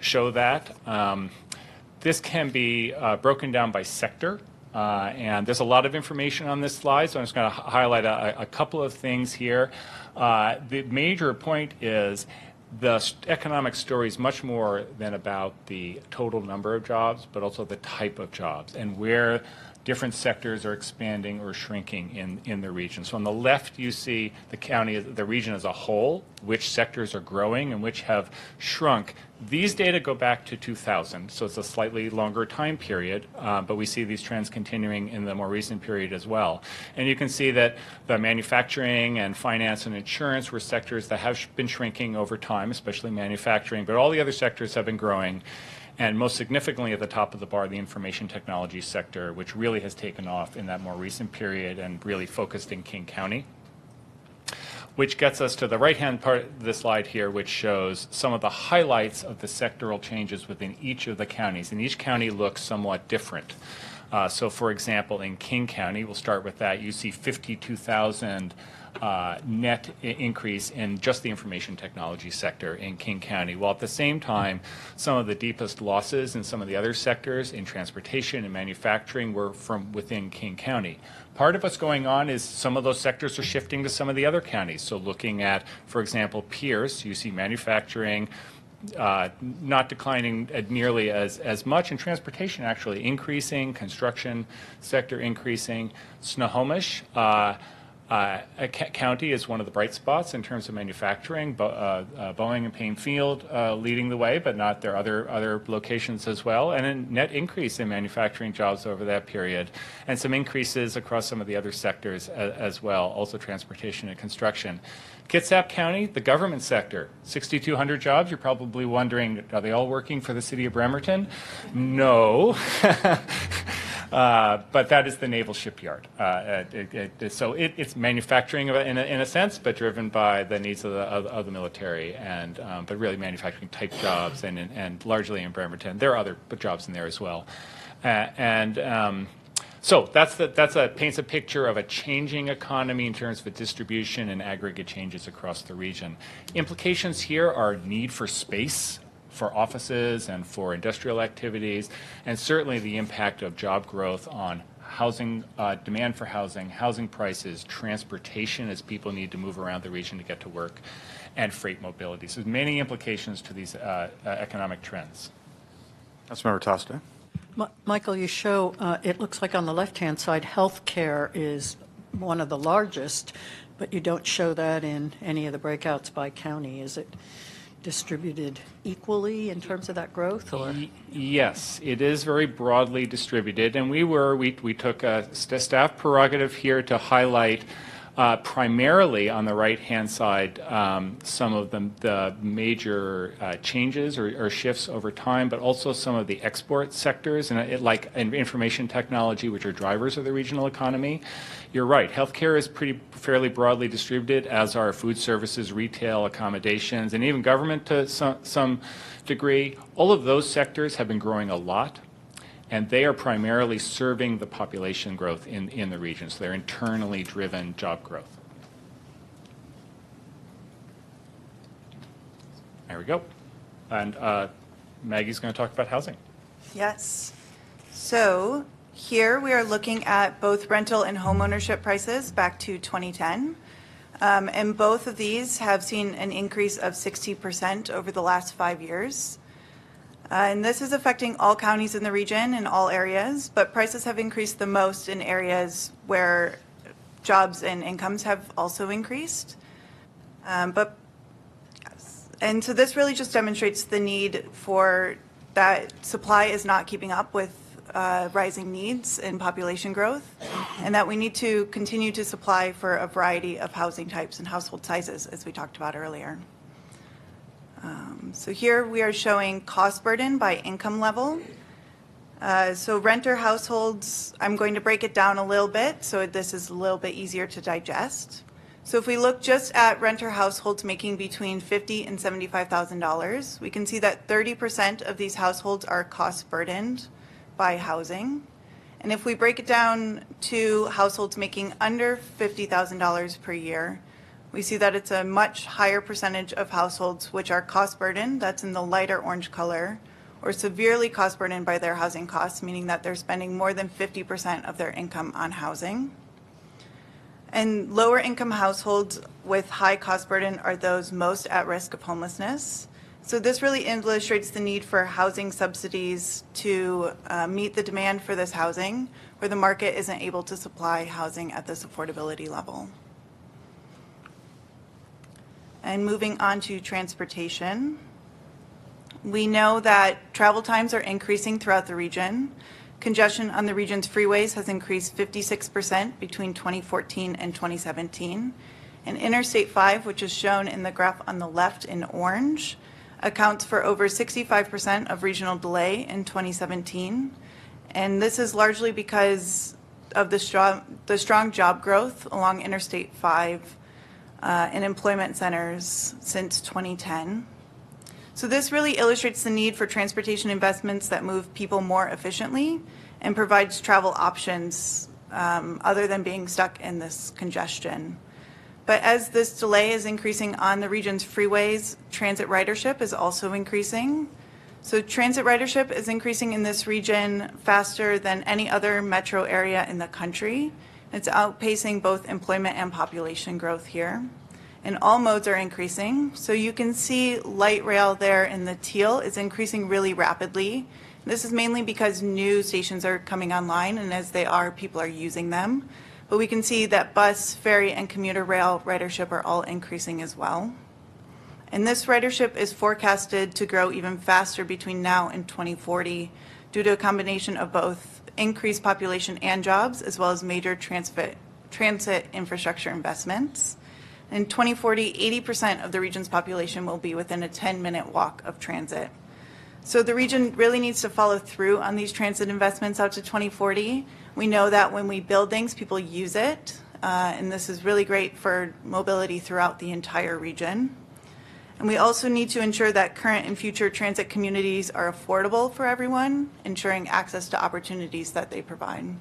show that. This can be broken down by sector, and there's a lot of information on this slide, so I'm just going to highlight a couple of things here. The major point is the economic story is much more than about the total number of jobs, but also the type of jobs and where different sectors are expanding or shrinking in the region. So on the left, you see the region as a whole, which sectors are growing and which have shrunk. These data go back to 2000, so it's a slightly longer time period, but we see these trends continuing in the more recent period as well. And you can see that the manufacturing and finance and insurance were sectors that have been shrinking over time, especially manufacturing, but all the other sectors have been growing. And most significantly at the top of the bar, the information technology sector, which really has taken off in that more recent period and really focused in King County. Which gets us to the right-hand part of the slide here, which shows some of the highlights of the sectoral changes within each of the counties. And each county looks somewhat different. So for example, in King County, we'll start with that, you see 52,000 net increase in just the information technology sector in King County, while at the same time, some of the deepest losses in some of the other sectors in transportation and manufacturing were from within King County. Part of what's going on is some of those sectors are shifting to some of the other counties. So looking at, for example, Pierce, you see manufacturing not declining nearly as much, and transportation actually increasing, construction sector increasing. Snohomish County is one of the bright spots in terms of manufacturing. Boeing and Payne Field leading the way, but not their other locations as well. And a net increase in manufacturing jobs over that period, and some increases across some of the other sectors as well, also transportation and construction. Kitsap County, the government sector, 6,200 jobs. You're probably wondering, are they all working for the city of Bremerton? No. But that is the naval shipyard. So it's manufacturing in a sense, but driven by the needs of the military, and but really manufacturing type jobs, and largely in Bremerton. There are other jobs in there as well. So that paints a picture of a changing economy in terms of its distribution and aggregate changes across the region. Implications here are need for space for offices and for industrial activities, and certainly the impact of job growth on housing, demand for housing, housing prices, transportation as people need to move around the region to get to work, and freight mobility. So many implications to these economic trends. Councilmember Tosta. Michael, you show, it looks like on the left-hand side, healthcare is one of the largest, but you don't show that in any of the breakouts by county. Is it distributed equally in terms of that growth, or? Yes, it is very broadly distributed, and we took a staff prerogative here to highlight primarily on the right-hand side some of the major changes or shifts over time, but also some of the export sectors, and like information technology, which are drivers of the regional economy. You're right, healthcare is fairly broadly distributed, as are food services, retail, accommodations, and even government to some degree. All of those sectors have been growing a lot, and they are primarily serving the population growth in the region. So they're internally driven job growth. There we go. And Maggie's going to talk about housing. Yes. So here we are looking at both rental and homeownership prices back to 2010. And both of these have seen an increase of 60% over the last 5 years. And this is affecting all counties in the region in all areas, but prices have increased the most in areas where jobs and incomes have also increased. And so this really just demonstrates the need for that supply is not keeping up with rising needs and population growth, and that we need to continue to supply for a variety of housing types and household sizes, as we talked about earlier. So here we are showing cost burden by income level. So renter households, I'm going to break it down a little bit so this is a little bit easier to digest. So if we look just at renter households making between $50,000 and $75,000, we can see that 30% of these households are cost burdened by housing. And if we break it down to households making under $50,000 per year, we see that it's a much higher percentage of households which are cost burdened, that's in the lighter orange color, or severely cost burdened by their housing costs, meaning that they're spending more than 50% of their income on housing. And lower income households with high cost burden are those most at risk of homelessness. So this really illustrates the need for housing subsidies to meet the demand for this housing, where the market isn't able to supply housing at this affordability level. And moving on to transportation, we know that travel times are increasing throughout the region. Congestion on the region's freeways has increased 56% between 2014 and 2017. And Interstate 5, which is shown in the graph on the left in orange, accounts for over 65% of regional delay in 2017. And this is largely because of the strong job growth along Interstate 5 in employment centers since 2010. So this really illustrates the need for transportation investments that move people more efficiently and provides travel options other than being stuck in this congestion. But as this delay is increasing on the region's freeways, transit ridership is also increasing. So transit ridership is increasing in this region faster than any other metro area in the country. It's outpacing both employment and population growth here. And all modes are increasing. So you can see light rail there in the teal is increasing really rapidly. This is mainly because new stations are coming online, and as they are, people are using them. But we can see that bus, ferry, and commuter rail ridership are all increasing as well. And this ridership is forecasted to grow even faster between now and 2040 due to a combination of both increased population and jobs, as well as major transit infrastructure investments. In 2040, 80% of the region's population will be within a 10-minute walk of transit. So the region really needs to follow through on these transit investments out to 2040. We know that when we build things, people use it, and this is really great for mobility throughout the entire region. And we also need to ensure that current and future transit communities are affordable for everyone, ensuring access to opportunities that they provide.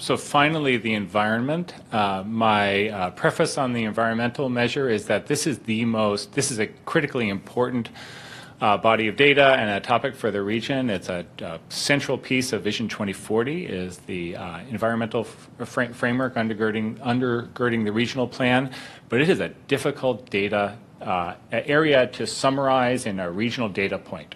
So finally, the environment. My preface on the environmental measure is that this is a critically important body of data and a topic for the region. It's a central piece of Vision 2040 is the environmental framework undergirding the regional plan, but it is a difficult data area to summarize in a regional data point.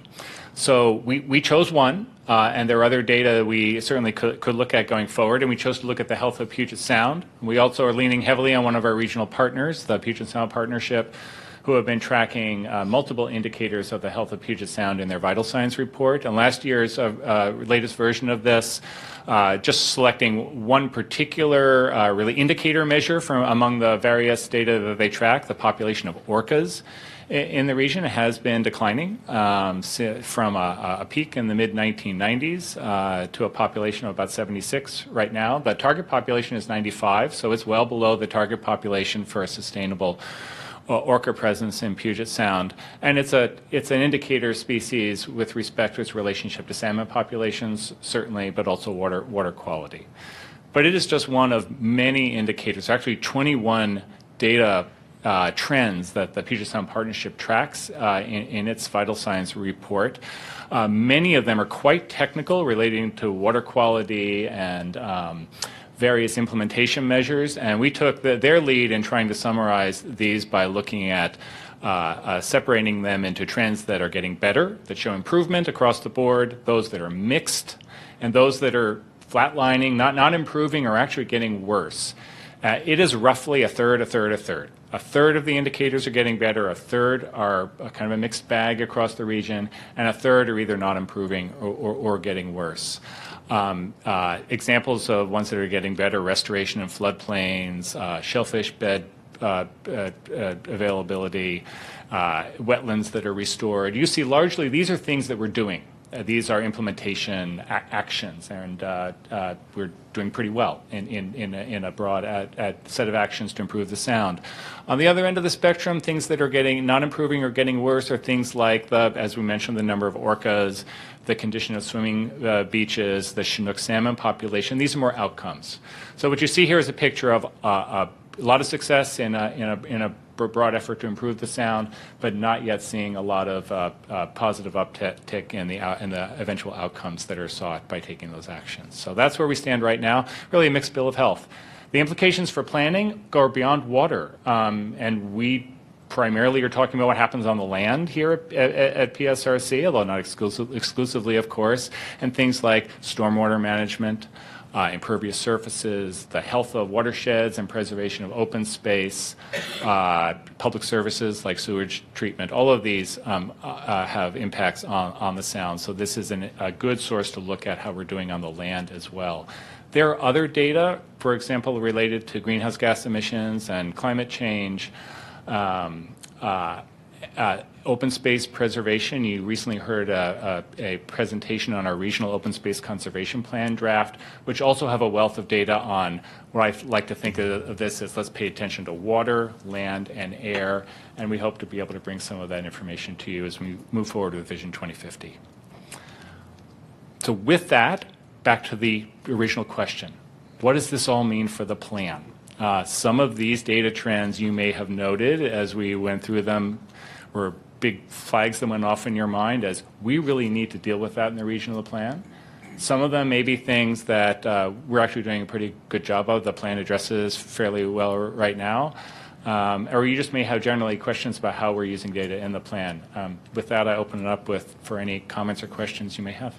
So we chose one, and there are other data that we certainly could look at going forward, and we chose to look at the health of Puget Sound. We also are leaning heavily on one of our regional partners, the Puget Sound Partnership, who have been tracking multiple indicators of the health of Puget Sound in their vital signs report. And last year's latest version of this, just selecting one particular really indicator measure from among the various data that they track, the population of orcas in the region has been declining from a peak in the mid-1990s to a population of about 76 right now. The target population is 95, so it's well below the target population for a sustainable orca presence in Puget Sound, and it's an indicator species with respect to its relationship to salmon populations, certainly, but also water quality. But it is just one of many indicators, actually 21 data trends that the Puget Sound Partnership tracks in its vital signs report. Many of them are quite technical, relating to water quality and various implementation measures, and we took their lead in trying to summarize these by looking at separating them into trends that are getting better, that show improvement across the board, those that are mixed, and those that are flatlining, not improving, or actually getting worse. It is roughly a third, a third, a third. A third of the indicators are getting better, a third are kind of a mixed bag across the region, and a third are either not improving or getting worse. Examples of ones that are getting better: restoration in floodplains, shellfish bed availability, wetlands that are restored. You see, largely these are things that we're doing. These are implementation actions, and we're doing pretty well in a broad set of actions to improve the sound. On the other end of the spectrum, things that are not improving or getting worse are things like, as we mentioned, the number of orcas, the condition of swimming beaches, the Chinook salmon population. These are more outcomes. So what you see here is a picture of a lot of success in a broad effort to improve the sound, but not yet seeing a lot of positive uptick in the eventual outcomes that are sought by taking those actions. So that's where we stand right now, really a mixed bill of health. The implications for planning go beyond water, and we primarily are talking about what happens on the land here at PSRC, although not exclusively, of course, and things like stormwater management, impervious surfaces, the health of watersheds and preservation of open space, public services like sewage treatment. All of these have impacts on the sound. So this is a good source to look at how we're doing on the land as well. There are other data, for example, related to greenhouse gas emissions and climate change. Open space preservation. You recently heard a presentation on our regional open space conservation plan draft, which also have a wealth of data on what I like to think of this as, let's pay attention to water, land, and air, and we hope to be able to bring some of that information to you as we move forward with Vision 2050. So with that, back to the original question. What does this all mean for the plan? Some of these data trends you may have noted as we went through them were big flags that went off in your mind as we really need to deal with that in the regional plan. Some of them may be things that we're actually doing a pretty good job of. The plan addresses fairly well right now. Or you just may have generally questions about how we're using data in the plan. With that, I open it up for any comments or questions you may have.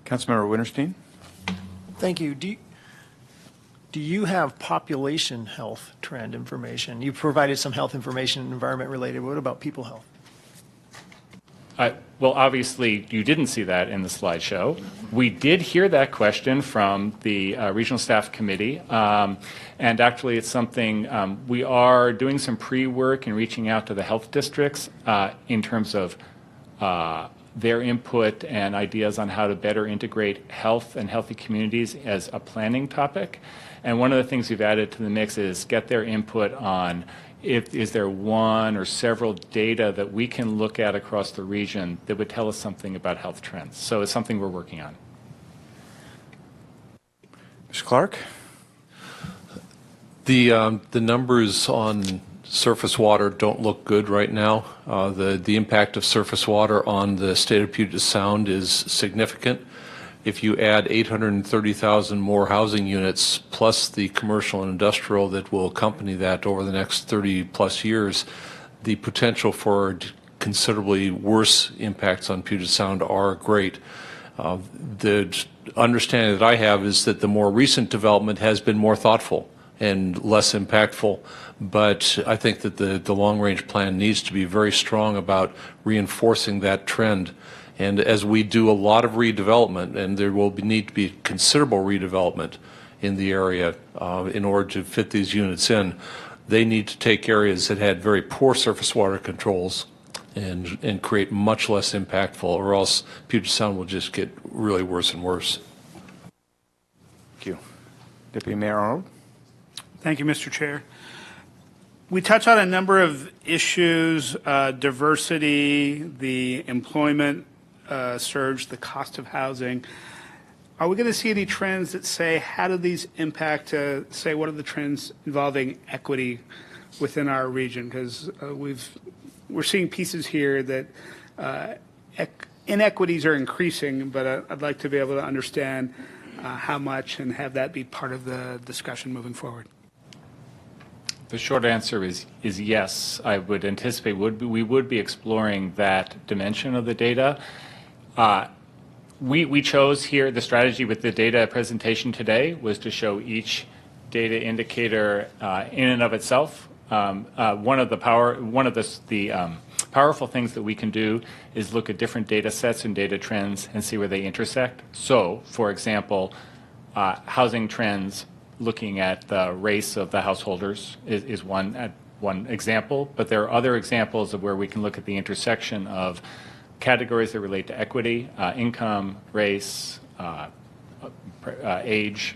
Councilmember Winterstein. Thank you. Do you have population health trend information? You provided some health information, environment related. What about people health? Well, obviously, you didn't see that in the slideshow. We did hear that question from the Regional Staff Committee, and actually it's something we are doing some pre-work and reaching out to the health districts in terms of their input and ideas on how to better integrate health and healthy communities as a planning topic. And one of the things we've added to the mix is get their input on is there one or several data that we can look at across the region that would tell us something about health trends. So it's something we're working on. Mr. Clark? The numbers on surface water don't look good right now. The impact of surface water on the state of Puget Sound is significant. If you add 830,000 more housing units plus the commercial and industrial that will accompany that over the next 30 plus years, the potential for considerably worse impacts on Puget Sound are great. The understanding that I have is that the more recent development has been more thoughtful and less impactful, but I think that the long-range plan needs to be very strong about reinforcing that trend. And as we do a lot of redevelopment, and there will need to be considerable redevelopment in the area in order to fit these units in, they need to take areas that had very poor surface water controls and create much less impactful, or else Puget Sound will just get really worse and worse. Thank you. Deputy Mayor Arnold? Thank you, Mr. Chair. We touch on a number of issues, diversity, the employment surge, the cost of housing. Are we going to see any trends that say, how do these impact, say, what are the trends involving equity within our region? Because we're seeing pieces here that inequities are increasing, but I'd like to be able to understand how much and have that be part of the discussion moving forward. The short answer is yes. I would anticipate we would be exploring that dimension of the data. We chose here the strategy with the data presentation today was to show each data indicator in and of itself. One of the powerful things that we can do is look at different data sets and data trends and see where they intersect. So, for example, housing trends, looking at the race of the householders is one example, but there are other examples of where we can look at the intersection of categories that relate to equity, income, race, age,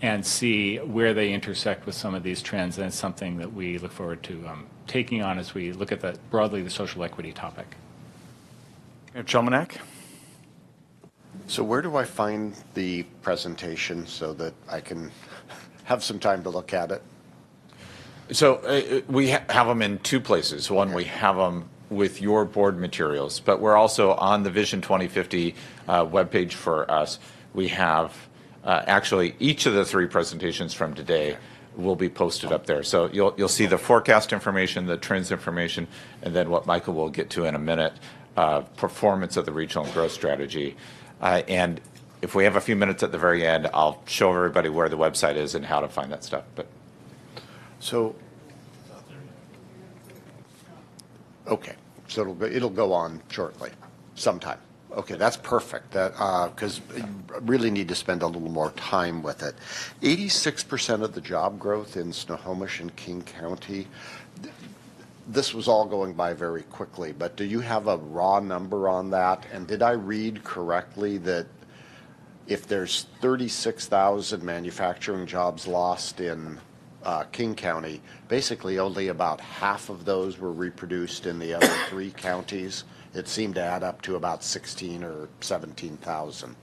and see where they intersect with some of these trends. And it's something that we look forward to taking on as we look at broadly the social equity topic. Mayor Chelmanak? So where do I find the presentation so that I can have some time to look at it? So we have them in two places. One, we have them with your board materials, but we're also on the Vision 2050 webpage for us. We have actually each of the three presentations from today will be posted up there. So you'll see the forecast information, the trends information, and then what Michael will get to in a minute, performance of the regional growth strategy. And if we have a few minutes at the very end, I'll show everybody where the website is and how to find that stuff. But so, okay, so it'll go on shortly, sometime. Okay, that's perfect. That because I really need to spend a little more time with it. 86% of the job growth in Snohomish and King County. This was all going by very quickly, but do you have a raw number on that? And did I read correctly that if there's 36,000 manufacturing jobs lost in King County, basically only about half of those were reproduced in the other three counties? It seemed to add up to about 16 or 17,000.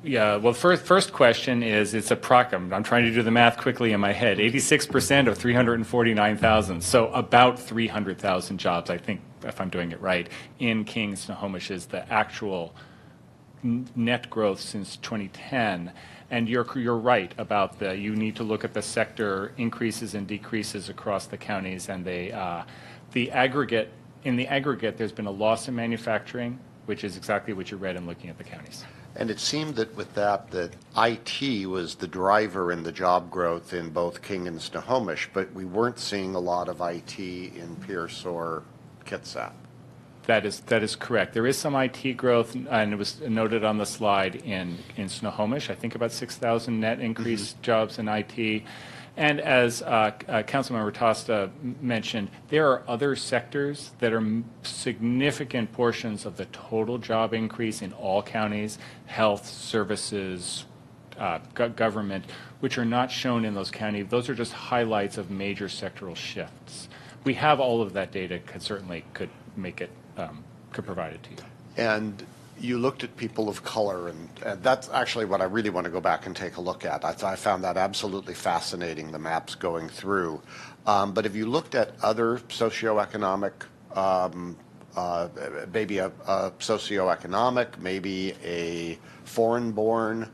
Yeah, well, first question is, it's I'm trying to do the math quickly in my head. 86% of 349,000, so about 300,000 jobs, I think, if I'm doing it right, in King Snohomish is the actual net growth since 2010. And you're right about you need to look at the sector increases and decreases across the counties, and in the aggregate, there's been a loss in manufacturing, which is exactly what you read in looking at the counties. And it seemed that with that IT was the driver in the job growth in both King and Snohomish, but we weren't seeing a lot of IT in Pierce or Kitsap. That is correct. There is some IT growth, and it was noted on the slide in Snohomish. I think about 6,000 net increased jobs in IT. And as Councilmember Tosta mentioned, there are other sectors that are significant portions of the total job increase in all counties, health, services, government, which are not shown in those counties. Those are just highlights of major sectoral shifts. We have all of that data, could provide it to you. And you looked at people of color, and that's actually what I really want to go back and take a look at. I found that absolutely fascinating, the maps going through. But if you looked at other socioeconomic, maybe a socioeconomic, maybe a foreign-born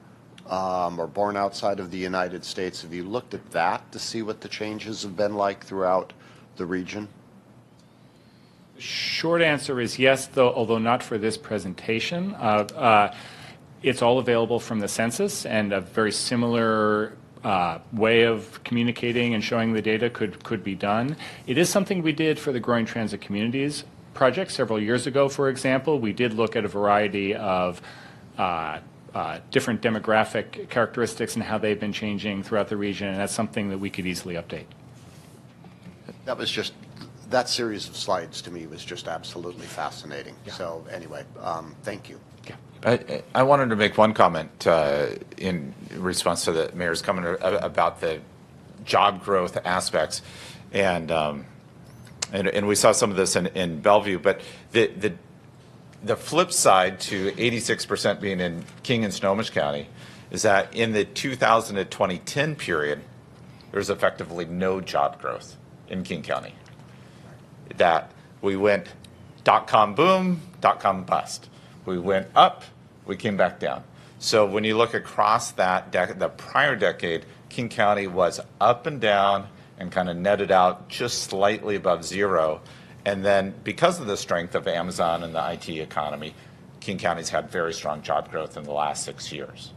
or born outside of the United States, have you looked at that to see what the changes have been like throughout the region? Short answer is yes, though, although not for this presentation. It's all available from the census, and a very similar way of communicating and showing the data could be done. It is something we did for the Growing Transit Communities project several years ago, for example. We did look at a variety of different demographic characteristics and how they've been changing throughout the region, and that's something that we could easily update. That was just, that series of slides to me was just absolutely fascinating. Yeah. So anyway, thank you. Yeah. I wanted to make one comment in response to the mayor's comment about the job growth aspects, and we saw some of this in Bellevue, but the flip side to 86% being in King and Snohomish County is that in the 2000 to 2010 period, there's effectively no job growth in King County. That we went .com boom, .com bust. We went up, we came back down. So when you look across that the prior decade, King County was up and down and kind of netted out just slightly above zero. And then because of the strength of Amazon and the IT economy, King County's had very strong job growth in the last 6 years.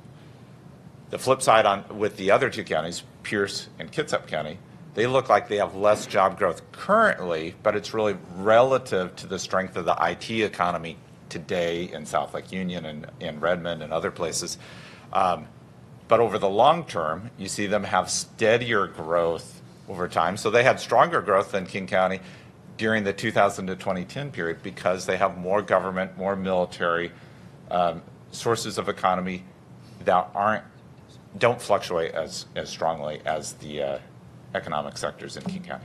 The flip side with the other two counties, Pierce and Kitsap County, they look like they have less job growth currently, but it's really relative to the strength of the IT economy today in South Lake Union and in Redmond and other places. But over the long term, you see them have steadier growth over time. So they had stronger growth than King County during the 2000 to 2010 period because they have more government, more military sources of economy that don't fluctuate as strongly as the economic sectors in King County.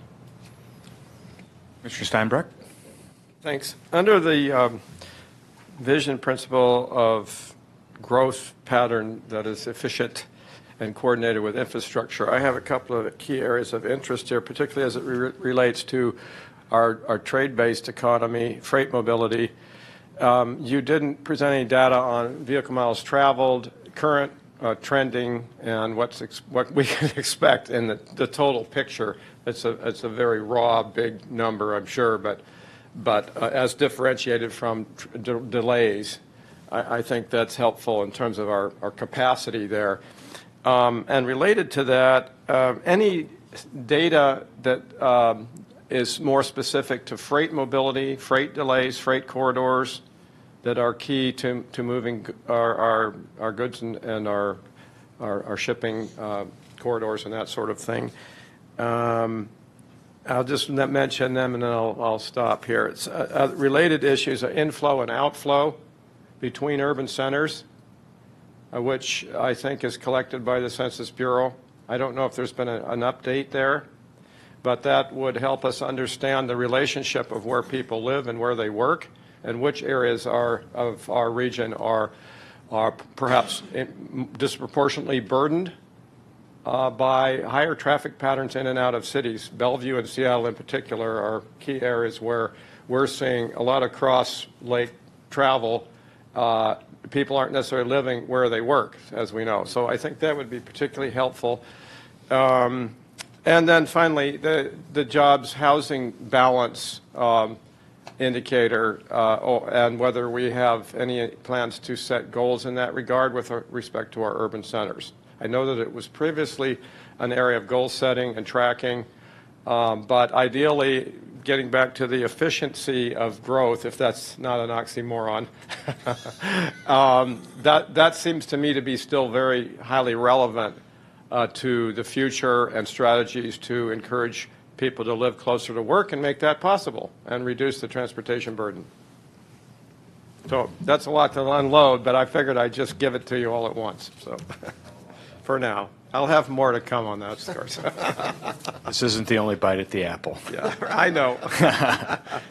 Mr. Steinbreck? Thanks. Under the vision principle of growth pattern that is efficient and coordinated with infrastructure, I have a couple of key areas of interest here, particularly as it relates to our trade-based economy, freight mobility. You didn't present any data on vehicle miles traveled, current trending, and what we can expect in the total picture. It's a very raw, big number, I'm sure, but as differentiated from delays, I think that's helpful in terms of our capacity there. And related to that, any data that is more specific to freight mobility, freight delays, freight corridors that are key to moving our goods and our shipping corridors and that sort of thing. I'll just mention them and then I'll stop here. It's related issues are inflow and outflow between urban centers, which I think is collected by the Census Bureau. I don't know if there's been an update there, but that would help us understand the relationship of where people live and where they work and which areas of our region are perhaps disproportionately burdened by higher traffic patterns in and out of cities. Bellevue and Seattle in particular are key areas where we're seeing a lot of cross-lake travel. People aren't necessarily living where they work, as we know. So I think that would be particularly helpful. And then finally, the jobs housing balance indicator and whether we have any plans to set goals in that regard with respect to our urban centers. I know that it was previously an area of goal setting and tracking, but ideally getting back to the efficiency of growth, if that's not an oxymoron, that seems to me to be still very highly relevant to the future and strategies to encourage people to live closer to work and make that possible and reduce the transportation burden. So that's a lot to unload, but I figured I'd just give it to you all at once. So for now, I'll have more to come on that, of course. This isn't the only bite at the apple. Yeah, I know.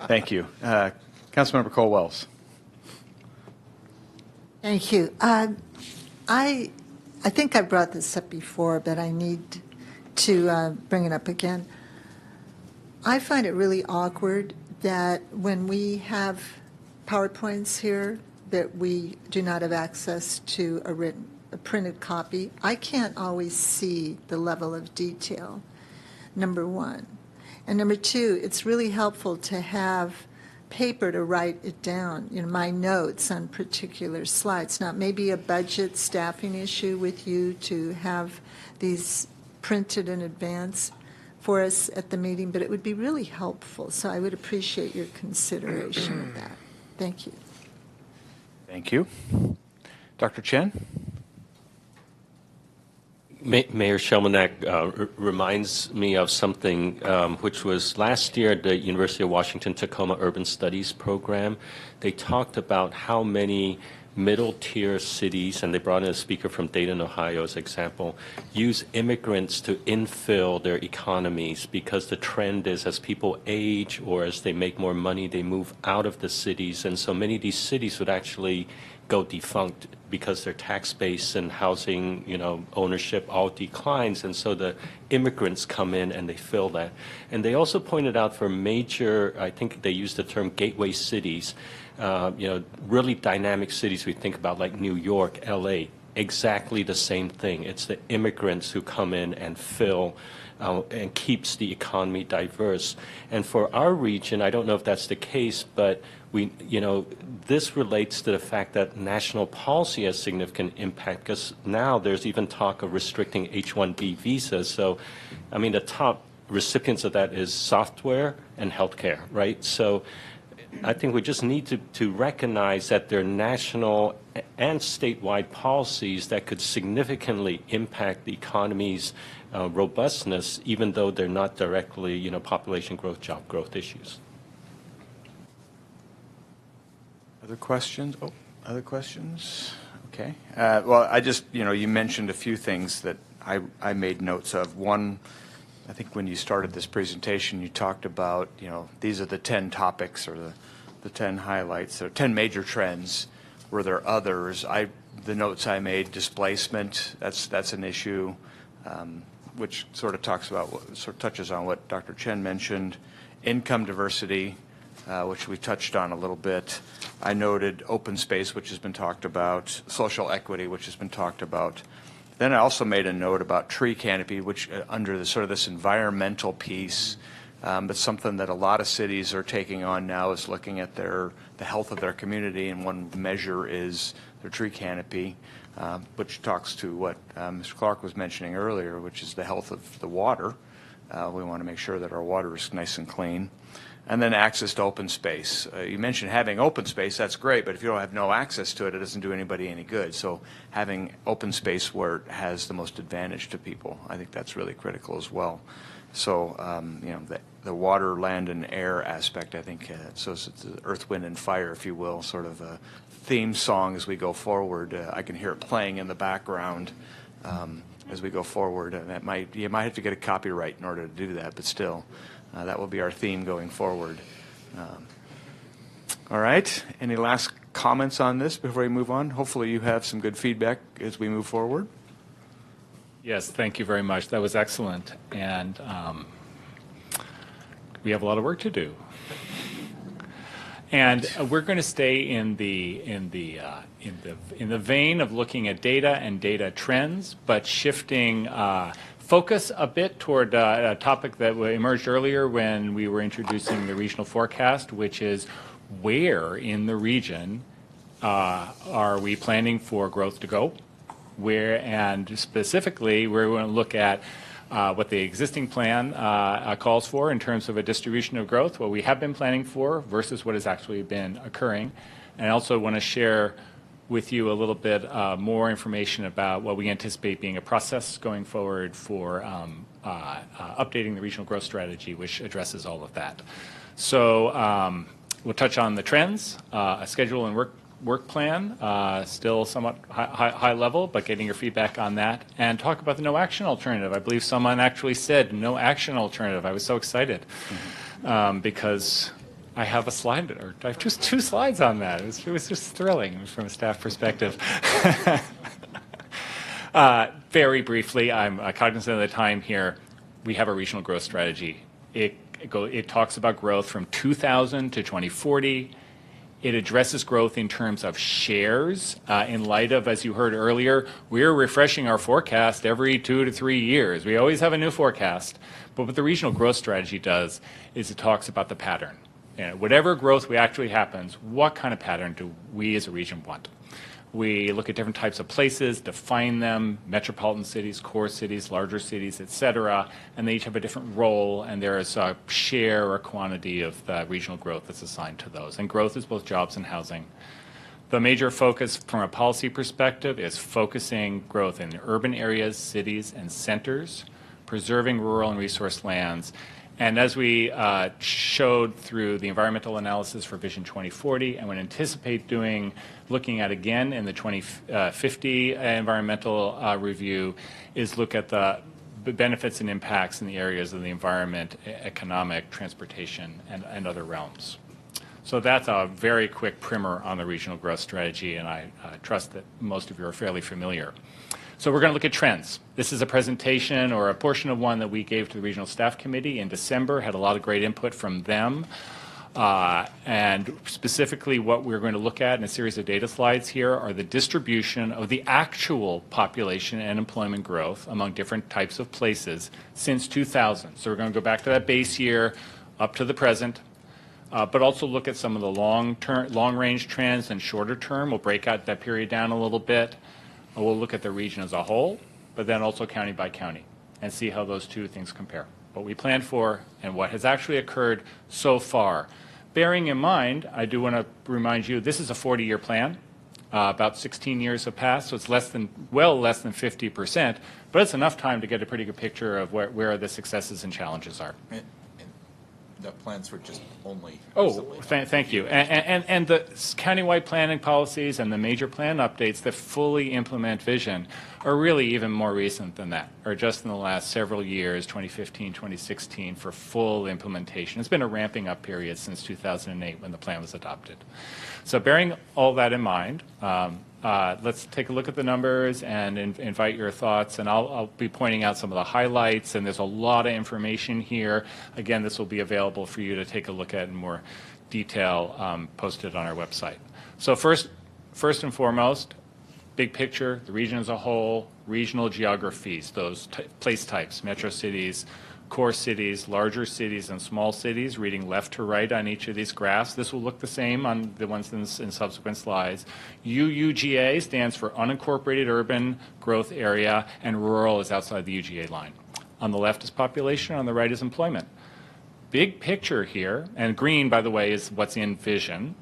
Thank you. Councilmember Cole Wells. Thank you. I think I brought this up before, but I need to bring it up again. I find it really awkward that when we have PowerPoints here, that we do not have access to a printed copy. I can't always see the level of detail, number one. And number two, it's really helpful to have paper to write it down, my notes on particular slides. Now, maybe a budget staffing issue with you to have these printed in advance for us at the meeting, but it would be really helpful. So I would appreciate your consideration of that. Thank you. Thank you. Dr. Chen? Mayor Shelmanek reminds me of something which was last year at the University of Washington Tacoma Urban Studies program. They talked about how many middle-tier cities, and they brought in a speaker from Dayton, Ohio as example, use immigrants to infill their economies because the trend is as people age or as they make more money, they move out of the cities. And so many of these cities would actually go defunct because their tax base and housing, ownership all declines, and so the immigrants come in and they fill that. And they also pointed out for major, I think they used the term gateway cities, really dynamic cities we think about like New York, LA, exactly the same thing. It's the immigrants who come in and fill and keeps the economy diverse. And for our region, I don't know if that's the case, but this relates to the fact that national policy has significant impact because now there's even talk of restricting H-1B visas. So, the top recipients of that is software and healthcare, right? So I think we just need to recognize that there are national and statewide policies that could significantly impact the economy's robustness, even though they're not directly, population growth, job growth issues. Other questions? Other questions? Okay. Well, I just, you mentioned a few things that I made notes of. One, I think when you started this presentation, you talked about, these are the 10 topics or the 10 highlights or 10 major trends. Were there others? The notes I made, displacement, that's an issue, which sort of touches on what Dr. Chen mentioned. Income diversity, which we touched on a little bit. I noted open space, which has been talked about, social equity, which has been talked about. Then I also made a note about tree canopy, which under this environmental piece, but something that a lot of cities are taking on now is looking at the health of their community, and one measure is their tree canopy, which talks to what Mr. Clark was mentioning earlier, which is the health of the water. We want to make sure that our water is nice and clean. And then access to open space. You mentioned having open space, that's great, but if you don't have no access to it, it doesn't do anybody any good. So having open space where it has the most advantage to people, I think that's really critical as well. So, the water, land, and air aspect, I think, so it's the earth, wind, and fire, if you will, sort of a theme song as we go forward. I can hear it playing in the background as we go forward. You might have to get a copyright in order to do that, but still. That will be our theme going forward. All right. Any last comments on this before we move on? Hopefully you have some good feedback as we move forward. Yes, thank you very much. That was excellent. And we have a lot of work to do. And we're going to stay in the vein of looking at data and data trends, but shifting focus a bit toward a topic that emerged earlier when we were introducing the regional forecast, which is where in the region are we planning for growth to go? Where, and specifically, we're going to look at what the existing plan calls for in terms of a distribution of growth, what we have been planning for versus what has actually been occurring. And I also want to share with you a little bit more information about what we anticipate being a process going forward for updating the regional growth strategy, which addresses all of that. So we'll touch on the trends, a schedule and work plan, still somewhat high level, but getting your feedback on that, and talk about the no action alternative. I believe someone actually said no action alternative. I was so excited because I have a slide, or I have just 2 slides on that. It was just thrilling from a staff perspective. Very briefly, I'm cognizant of the time here. We have a regional growth strategy. It talks about growth from 2000 to 2040. It addresses growth in terms of shares in light of, as you heard earlier, we're refreshing our forecast every 2 to 3 years. We always have a new forecast. But what the regional growth strategy does is it talks about the pattern. And whatever growth actually happens, what kind of pattern do we as a region want? We look at different types of places, define them, metropolitan cities, core cities, larger cities, et cetera, and they each have a different role, and there is a share or quantity of the regional growth that's assigned to those. And growth is both jobs and housing. The major focus from a policy perspective is focusing growth in urban areas, cities, and centers, preserving rural and resource lands. And as we showed through the environmental analysis for Vision 2040, and would anticipate looking at again in the 2050 environmental review, is look at the benefits and impacts in the areas of the environment, economic, transportation, and other realms. So that's a very quick primer on the regional growth strategy, and I trust that most of you are fairly familiar. So we're going to look at trends. This is a presentation or a portion of one that we gave to the Regional Staff Committee in December, had a lot of great input from them. And specifically what we're going to look at in a series of data slides here are the distribution of the actual population and employment growth among different types of places since 2000. So we're going to go back to that base year up to the present, but also look at some of the long-range trends and shorter term. We'll break out that period down a little bit. We'll look at the region as a whole, but then also county by county, and see how those two things compare. What we planned for and what has actually occurred so far. Bearing in mind, I do want to remind you, this is a 40-year plan. About 16 years have passed, so it's less than 50%, but it's enough time to get a pretty good picture of where the successes and challenges are. And the plans were just only. Thank you. And the countywide planning policies and the major plan updates that fully implement vision are really even more recent than that, or just in the last several years, 2015, 2016, for full implementation. It's been a ramping up period since 2008 when the plan was adopted. So bearing all that in mind, let's take a look at the numbers and invite your thoughts, and I'll be pointing out some of the highlights, and there's a lot of information here. Again, this will be available for you to take a look at in more detail posted on our website. So first and foremost, big picture, the region as a whole, regional geographies, those place types, metro cities, core cities, larger cities, and small cities, reading left to right on each of these graphs. This will look the same on the ones in subsequent slides. UUGA stands for unincorporated urban growth area, and rural is outside the UGA line. On the left is population, on the right is employment. Big picture here, and green, by the way, is what's in vision,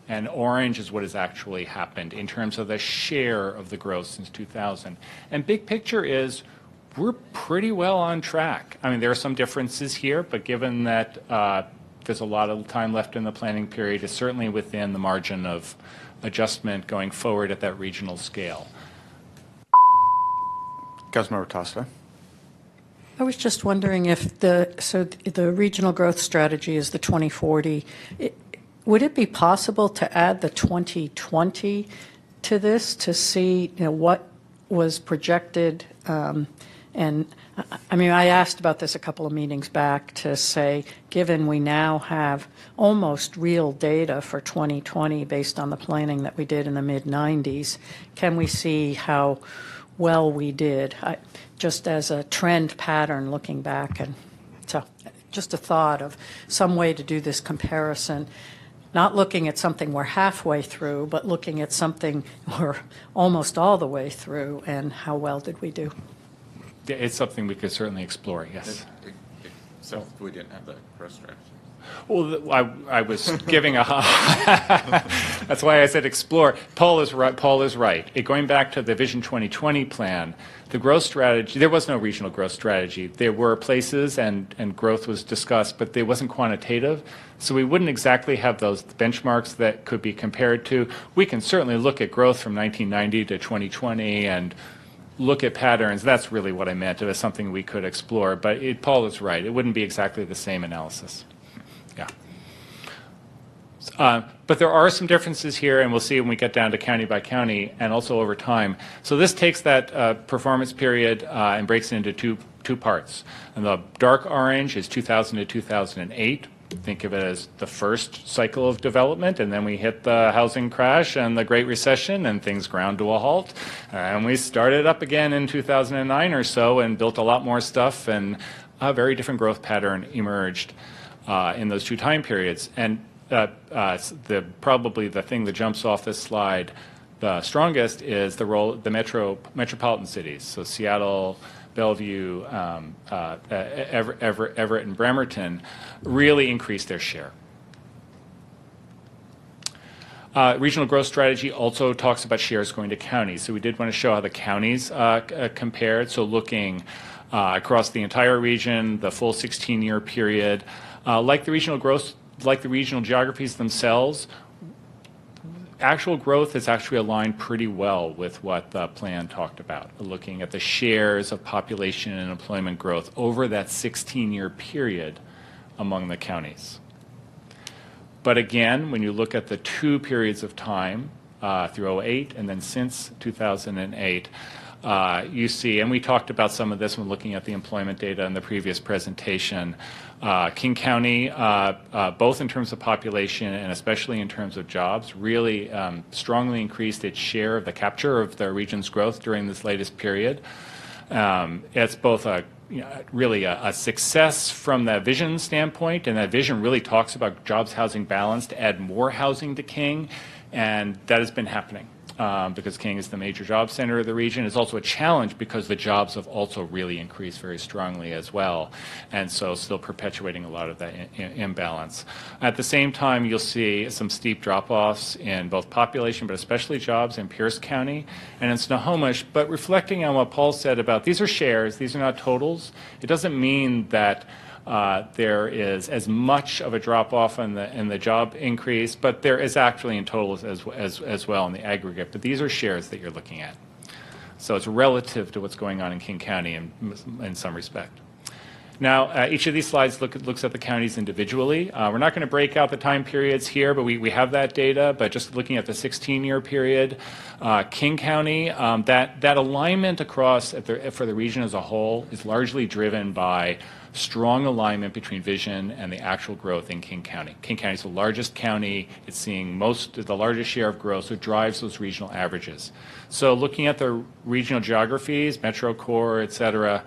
and orange is what has actually happened in terms of the share of the growth since 2000. And big picture is we're pretty well on track. I mean, there are some differences here, but given that there's a lot of time left in the planning period, it's certainly within the margin of adjustment going forward at that regional scale. Councilmember Tosta. I was just wondering if the regional growth strategy is the 2040. Would it be possible to add the 2020 to this to see what was projected? And I mean, I asked about this a couple of meetings back to say, given we now have almost real data for 2020 based on the planning that we did in the mid-90s, can we see how well we did? Just as a trend pattern looking back, and so just a thought of some way to do this comparison. Not looking at something we're halfway through, but looking at something we're almost all the way through, and how well did we do? It's something we could certainly explore, yes. So we didn't have the growth strategy. Well, I was giving a that's why I said explore. Paul is right. Going back to the Vision 2020 plan, the growth strategy, there was no regional growth strategy. There were places and growth was discussed, but it wasn't quantitative. So we wouldn't exactly have those benchmarks that could be compared to. We can certainly look at growth from 1990 to 2020 and look at patterns. That's really what I meant. It was something we could explore. But Paul is right. It wouldn't be exactly the same analysis. Yeah. But there are some differences here, and we'll see when we get down to county by county and also over time. So this takes that performance period and breaks it into two parts. And the dark orange is 2000 to 2008. Think of it as the first cycle of development, and then we hit the housing crash and the Great Recession, and things ground to a halt. And we started up again in 2009 or so and built a lot more stuff, and a very different growth pattern emerged in those two time periods. And probably the thing that jumps off this slide the strongest is the role the metropolitan cities. So Seattle, Bellevue, Everett, and Bremerton really increased their share. Regional growth strategy also talks about shares going to counties. So we did want to show how the counties compared. So looking across the entire region, the full 16-year period, like the regional geographies themselves, actual growth is actually aligned pretty well with what the plan talked about, looking at the shares of population and employment growth over that 16-year period among the counties. But again, when you look at the two periods of time, through 2008 and then since 2008, you see, and we talked about some of this when looking at the employment data in the previous presentation, King County, both in terms of population and especially in terms of jobs, really strongly increased its share of the capture of the region's growth during this latest period. It's both really a success from that vision standpoint, and that vision really talks about jobs, housing balance to add more housing to King, and that has been happening. Because King is the major job center of the region. It's also a challenge because the jobs have also really increased very strongly as well, and so still perpetuating a lot of that imbalance. At the same time, you'll see some steep drop-offs in both population, but especially jobs in Pierce County and in Snohomish. But reflecting on what Paul said about these are shares, these are not totals, it doesn't mean that there is as much of a drop-off in the job increase, but there is actually in totals as well in the aggregate. But these are shares that you're looking at. So it's relative to what's going on in King County in some respect. Now, each of these slides looks at the counties individually. We're not going to break out the time periods here, but we have that data. But just looking at the 16-year period, King County, that alignment across for the region as a whole is largely driven by strong alignment between vision and the actual growth in King County. King County is the largest county. It's seeing the largest share of growth, so it drives those regional averages. So looking at the regional geographies, Metro Core, et cetera,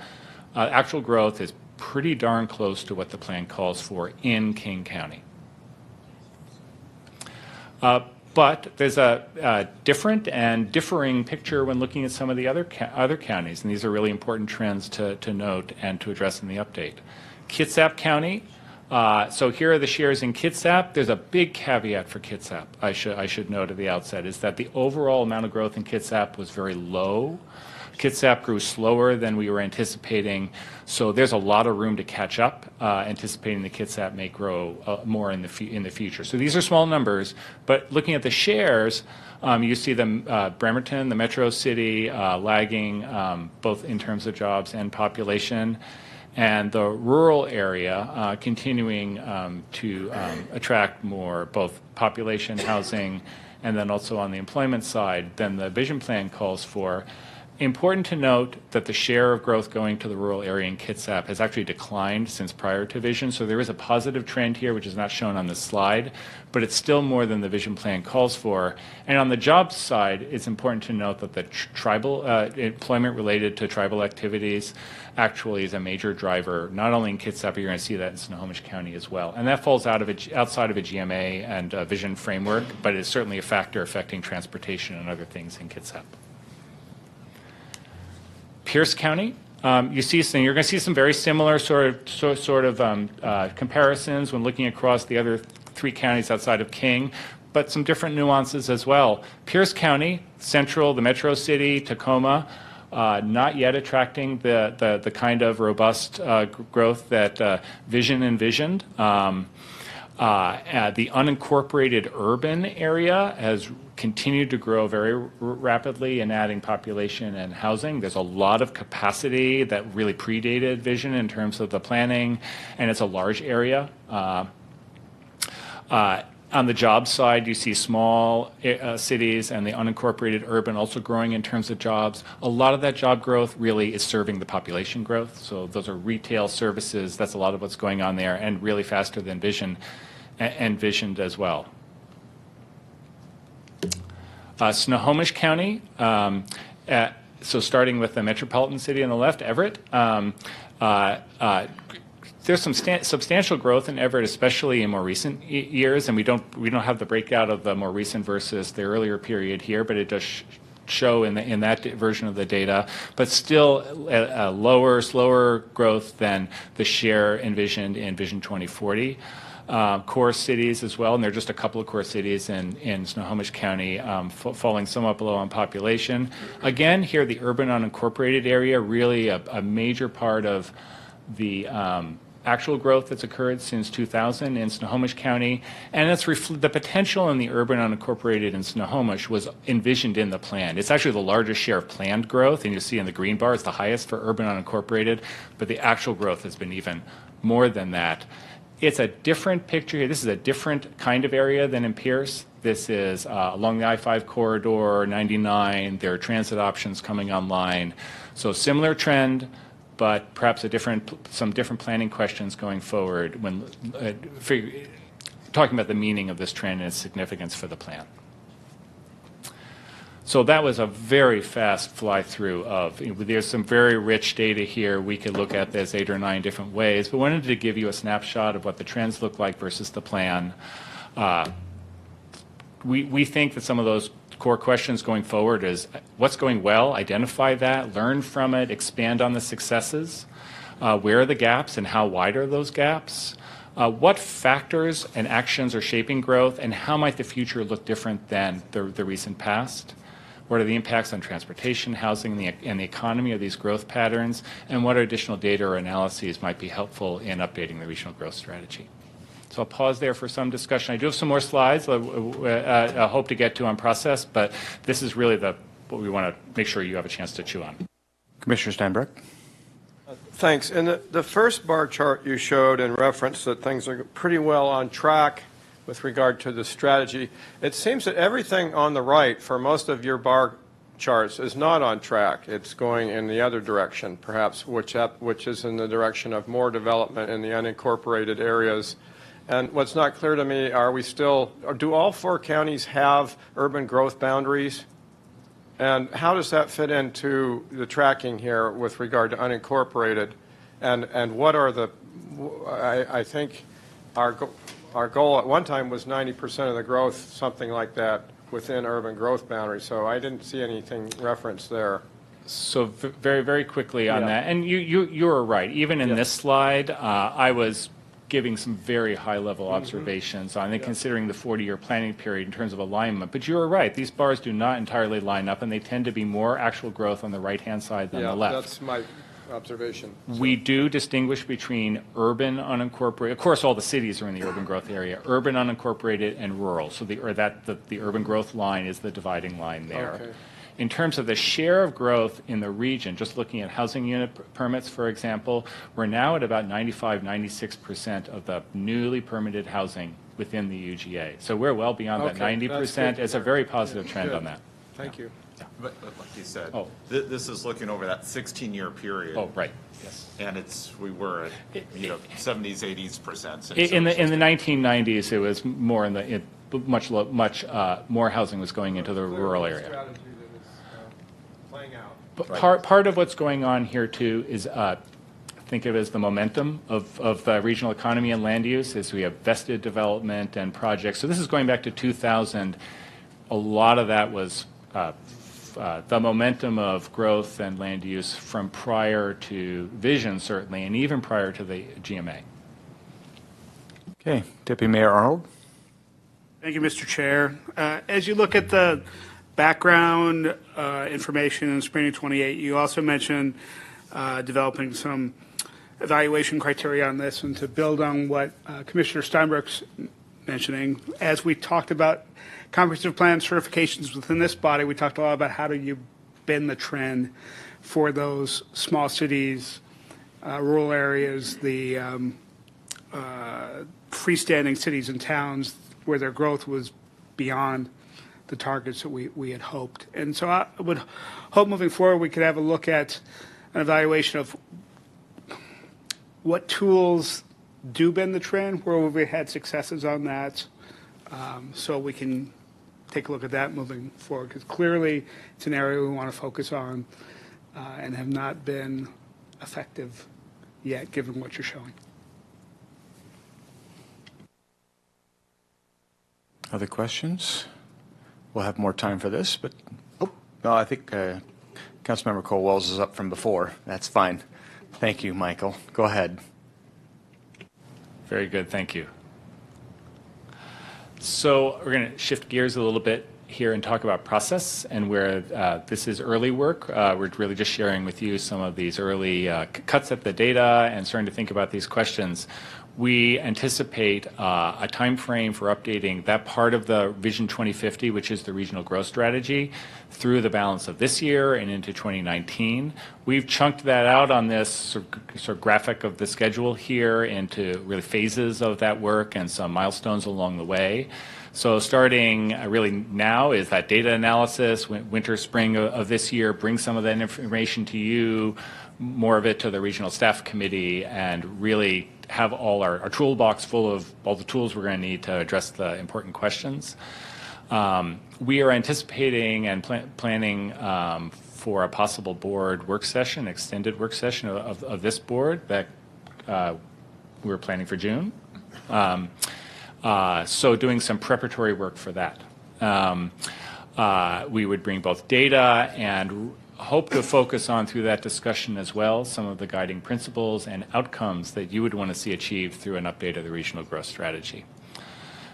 actual growth is pretty darn close to what the plan calls for in King County. But there's a different and differing picture when looking at some of the other counties, and these are really important trends to note and to address in the update. Kitsap County, so here are the shares in Kitsap. There's a big caveat for Kitsap, I should note at the outset, is that the overall amount of growth in Kitsap was very low. Kitsap grew slower than we were anticipating, so there's a lot of room to catch up, anticipating that Kitsap may grow more in the future. So these are small numbers, but looking at the shares, you see the Bremerton, the metro city, lagging both in terms of jobs and population, and the rural area continuing to attract more both population, housing, and then also on the employment side than the vision plan calls for. Important to note that the share of growth going to the rural area in Kitsap has actually declined since prior to vision, so there is a positive trend here which is not shown on this slide, but it's still more than the vision plan calls for. And on the jobs side, it's important to note that the tribal employment related to tribal activities actually is a major driver, not only in Kitsap, but you're going to see that in Snohomish County as well. And that falls outside of a GMA and a vision framework, but it's certainly a factor affecting transportation and other things in Kitsap. Pierce County, you're going to see some very similar sort of comparisons when looking across the other three counties outside of King, but some different nuances as well. Pierce County, central, the metro city, Tacoma, not yet attracting the kind of robust growth that Vision envisioned. The unincorporated urban area has continued to grow very rapidly in adding population and housing. There's a lot of capacity that really predated Vision in terms of the planning, and it's a large area. On the job side, you see small cities and the unincorporated urban also growing in terms of jobs. A lot of that job growth really is serving the population growth. So those are retail services. That's a lot of what's going on there, and really faster than envisioned as well. Snohomish County, so starting with the metropolitan city on the left, Everett. There's some substantial growth in Everett, especially in more recent years, and we don't have the breakout of the more recent versus the earlier period here, but it does show in that version of the data, but still a lower, slower growth than the share envisioned in Vision 2040. Core cities as well, and there are just a couple of core cities in Snohomish County falling somewhat below on population. Again, here the urban unincorporated area, really a major part of the actual growth that's occurred since 2000 in Snohomish County, and it's the potential in the urban unincorporated in Snohomish was envisioned in the plan. It's actually the largest share of planned growth, and you see in the green bar it's the highest for urban unincorporated, but the actual growth has been even more than that. It's a different picture here. This is a different kind of area than in Pierce. This is along the I-5 corridor, 99. There are transit options coming online. So similar trend, but perhaps some different planning questions going forward when talking about the meaning of this trend and its significance for the plan. So that was a very fast fly-through of, there's some very rich data here. We could look at this 8 or 9 different ways, but wanted to give you a snapshot of what the trends look like versus the plan. We think that some of those core questions going forward is what's going well, identify that, learn from it, expand on the successes. Where are the gaps and how wide are those gaps? What factors and actions are shaping growth, and how might the future look different than the recent past? What are the impacts on transportation, housing, and the economy of these growth patterns? And what additional data or analyses might be helpful in updating the regional growth strategy? So I'll pause there for some discussion. I do have some more slides I hope to get to on process, but this is really what we want to make sure you have a chance to chew on. Commissioner Steinbruck. Thanks. In the first bar chart you showed in reference that things are pretty well on track with regard to the strategy, it seems that everything on the right for most of your bar charts is not on track. It's going in the other direction, perhaps, which is in the direction of more development in the unincorporated areas. And what's not clear to me, do all 4 counties have urban growth boundaries? And how does that fit into the tracking here with regard to unincorporated? And what are I think our goal at one time was 90% of the growth, something like that, within urban growth boundaries. So I didn't see anything referenced there. So very, very quickly on that. And you're right. Even in this slide, I was giving some very high-level observations on it, considering the 40-year planning period in terms of alignment. But you're right. These bars do not entirely line up, and they tend to be more actual growth on the right-hand side than the left. That's my observation. We do distinguish between urban unincorporated. Of course, all the cities are in the urban growth area. Urban unincorporated and rural. So the urban growth line is the dividing line there. Okay. In terms of the share of growth in the region, just looking at housing unit permits, for example, we're now at about 96% of the newly permitted housing within the UGA. So we're well beyond that 90%. It's a very positive trend on that. Thank you. But like you said, this is looking over that 16-year period. Oh, right. Yes. And we were at 70s, 80%. In the 1990s, it was more much more housing was going into the rural area. But part of what's going on here too is think of it as the momentum of the regional economy and land use as we have vested development and projects. So this is going back to 2000. A lot of that was the momentum of growth and land use from prior to Vision, certainly, and even prior to the GMA. Okay. Deputy Mayor Arnold. Thank you, Mr. Chair. As you look at the background information in Spring 28, you also mentioned developing some evaluation criteria on this, and to build on what Commissioner Steinbruck's mentioning, as we talked about comprehensive plan certifications within this body, we talked a lot about how do you bend the trend for those small cities, rural areas, the freestanding cities and towns where their growth was beyond the targets that we had hoped. And so I would hope moving forward we could have a look at an evaluation of what tools do bend the trend, where we've had successes on that, so we can take a look at that moving forward, because clearly it's an area we want to focus on and have not been effective yet, given what you're showing. Other questions? We'll have more time for this, but no, I think Councilmember Cole-Wells is up from before. That's fine. Thank you, Michael. Go ahead. Very good, thank you. So we're going to shift gears a little bit here and talk about process, and where this is early work. We're really just sharing with you some of these early cuts at the data and starting to think about these questions. We anticipate a time frame for updating that part of the Vision 2050, which is the regional growth strategy, through the balance of this year and into 2019. We've chunked that out on this sort of graphic of the schedule here into really phases of that work and some milestones along the way. So starting really now is that data analysis, winter, spring of this year, bring some of that information to you, more of it to the regional staff committee, and really have all our toolbox full of all the tools we're going to need to address the important questions. We are anticipating and planning for a possible board work session, extended work session of this board that we're planning for June. So doing some preparatory work for that. We would bring both data and hope to focus on, through that discussion as well, some of the guiding principles and outcomes that you would want to see achieved through an update of the regional growth strategy.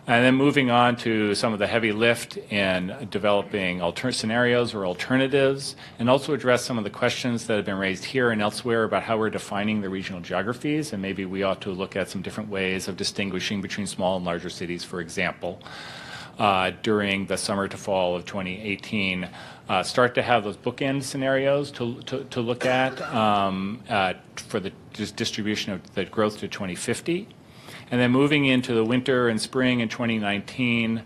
And then moving on to some of the heavy lift in developing scenarios or alternatives, and also address some of the questions that have been raised here and elsewhere about how we're defining the regional geographies, and maybe we ought to look at some different ways of distinguishing between small and larger cities, for example. During the summer to fall of 2018, start to have those bookend scenarios to look at for the distribution of the growth to 2050. And then moving into the winter and spring in 2019,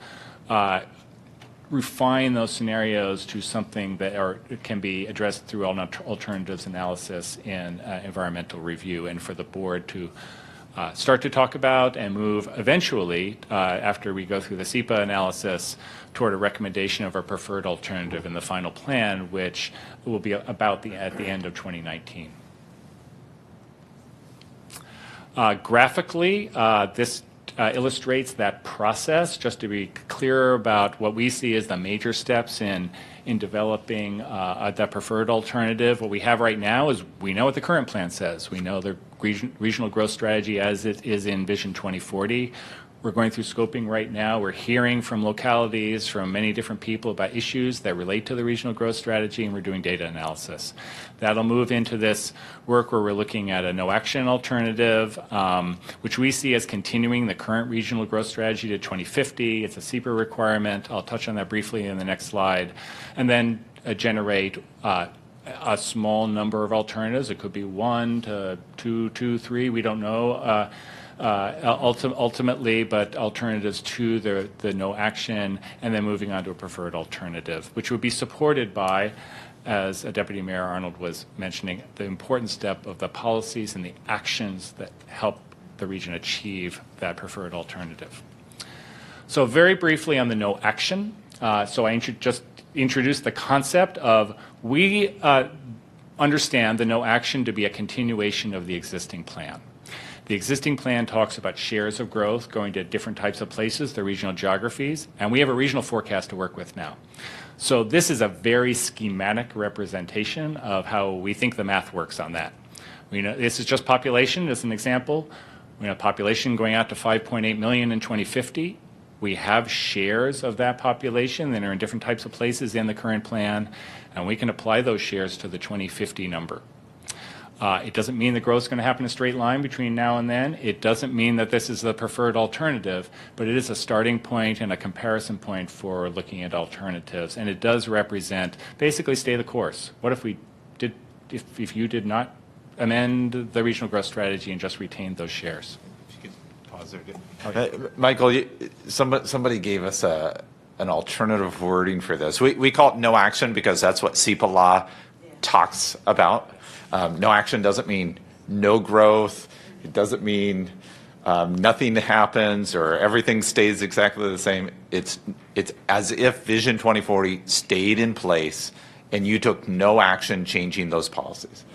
refine those scenarios to something that can be addressed through alternatives analysis in environmental review, and for the board to start to talk about and move eventually, after we go through the SEPA analysis, toward a recommendation of our preferred alternative in the final plan, which will be about at the end of 2019. Graphically, this illustrates that process, just to be clear about what we see as the major steps in developing that preferred alternative. What we have right now is we know what the current plan says. We know the regional growth strategy as it is in Vision 2040. We're going through scoping right now. We're hearing from localities, from many different people about issues that relate to the regional growth strategy, and we're doing data analysis. That'll move into this work where we're looking at a no-action alternative, which we see as continuing the current regional growth strategy to 2050. It's a SEPA requirement. I'll touch on that briefly in the next slide. And then generate a small number of alternatives. It could be 1 to 2, 3, we don't know. Ultimately, but alternatives to the no action, and then moving on to a preferred alternative, which would be supported by, as Deputy Mayor Arnold was mentioning, the important step of the policies and the actions that help the region achieve that preferred alternative. So very briefly on the no action, so I just introduced the concept of we understand the no action to be a continuation of the existing plan. The existing plan talks about shares of growth going to different types of places, the regional geographies, and we have a regional forecast to work with now. So this is a very schematic representation of how we think the math works on that. We know this is just population as an example. We have population going out to 5.8 million in 2050. We have shares of that population that are in different types of places in the current plan, and we can apply those shares to the 2050 number. It doesn't mean the growth is going to happen in a straight line between now and then. It doesn't mean that this is the preferred alternative, but it is a starting point and a comparison point for looking at alternatives. And it does represent basically stay the course. What if we did, if you did not amend the regional growth strategy and just retained those shares? If you could pause Michael, somebody gave us an alternative wording for this. We call it no action because that's what SEPA law talks about. No action doesn't mean no growth. It doesn't mean nothing happens or everything stays exactly the same. It's as if Vision 2040 stayed in place and you took no action changing those policies.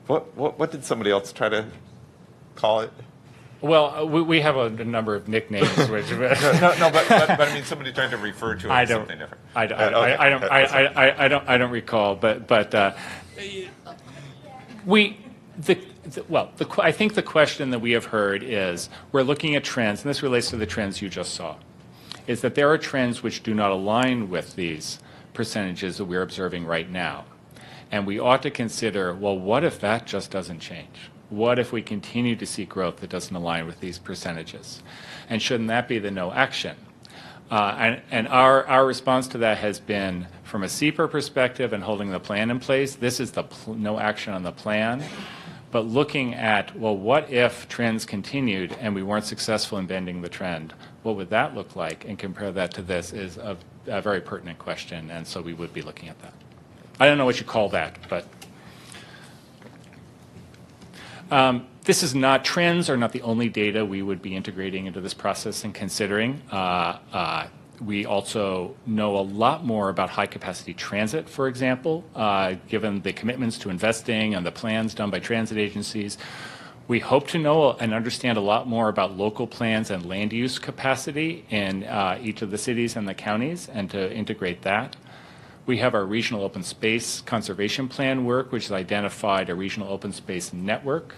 What did somebody else try to call it? Well, we have a number of nicknames. Which, but I mean, somebody trying to refer to it as something different. I don't recall, but I think the question that we have heard is we're looking at trends, and this relates to the trends you just saw, is that there are trends which do not align with these percentages that we're observing right now, and we ought to consider, well, what if that just doesn't change? What if we continue to see growth that doesn't align with these percentages? And shouldn't that be the no action? And our response to that has been, from a SEPA perspective and holding the plan in place, this is the no action on the plan. But looking at, well, what if trends continued and we weren't successful in bending the trend? What would that look like? And compare that to this is a very pertinent question, and so we would be looking at that. I don't know what you call that, but this is not, trends are not the only data we would be integrating into this process and considering. We also know a lot more about high-capacity transit, for example, given the commitments to investing and the plans done by transit agencies. We hope to know and understand a lot more about local plans and land use capacity in each of the cities and the counties, and to integrate that. We have our regional open space conservation plan work, which has identified a regional open space network.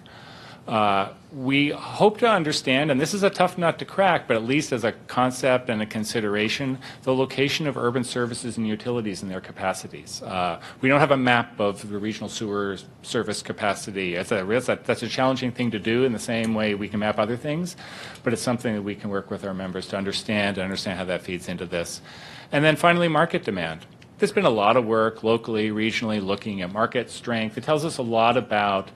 We hope to understand, and this is a tough nut to crack, but at least as a concept and a consideration, the location of urban services and utilities and their capacities. We don't have a map of the regional sewer service capacity. That's a challenging thing to do in the same way we can map other things, but it's something that we can work with our members to understand and understand how that feeds into this. And then finally, market demand. There's been a lot of work locally, regionally, looking at market strength. It tells us a lot about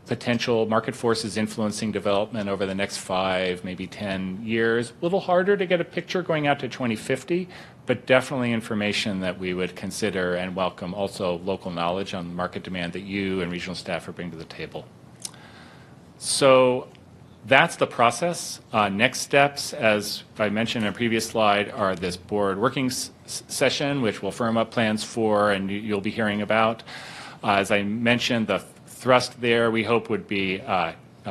potential market forces influencing development over the next 5, maybe 10 years. A little harder to get a picture going out to 2050, but definitely information that we would consider and welcome. Also local knowledge on market demand that you and regional staff are bringing to the table. So that's the process. Next steps, as I mentioned in a previous slide, are this board working session, which we'll firm up plans for and you'll be hearing about. As I mentioned, the thrust there we hope would be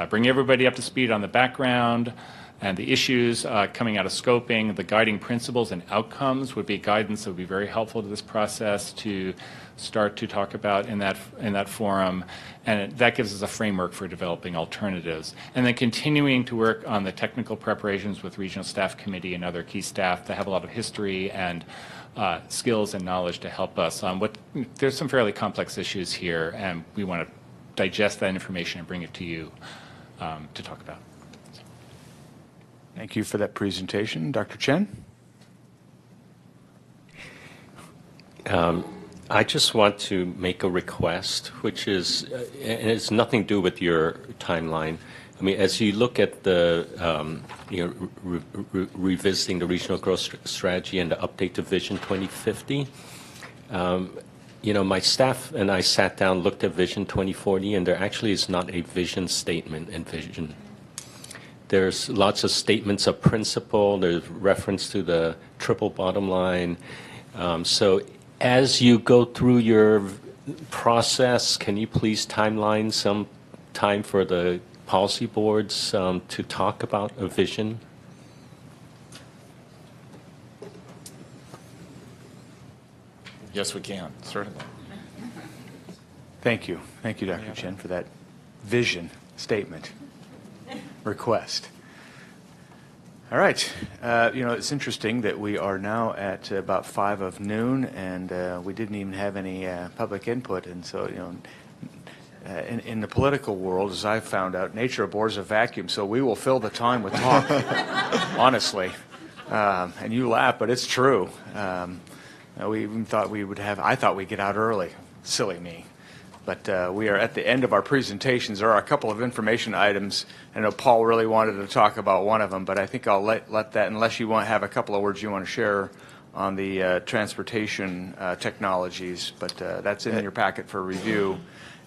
bring everybody up to speed on the background and the issues coming out of scoping. The guiding principles and outcomes would be guidance that would be very helpful to this process to start to talk about in that forum, and that gives us a framework for developing alternatives. And then continuing to work on the technical preparations with regional staff committee and other key staff that have a lot of history and skills and knowledge to help us. There's some fairly complex issues here, and we want to digest that information and bring it to you to talk about. Thank you for that presentation. Dr. Chen? I just want to make a request, which is, and it's nothing to do with your timeline. I mean, as you look at the, revisiting the regional growth strategy and the update to Vision 2050, my staff and I sat down, looked at Vision 2040, and there actually is not a vision statement in Vision. There's lots of statements of principle. There's reference to the triple bottom line. So as you go through your process, can you please timeline some time for the policy boards to talk about a vision? Yes, we can, certainly. Thank you. Thank you, Dr. Chen, for that vision statement request. All right. It's interesting that we are now at about 5 noon, and we didn't even have any public input. And so, in the political world, as I've found out, nature abhors a vacuum, so we will fill the time with talk, honestly. And you laugh, but it's true. We even thought we would have, I thought we'd get out early. Silly me. But we are at the end of our presentations. There are a couple of information items. I know Paul really wanted to talk about one of them, but I think I'll let that, unless you want to have a couple of words you want to share on the transportation technologies, but that's in your packet for review,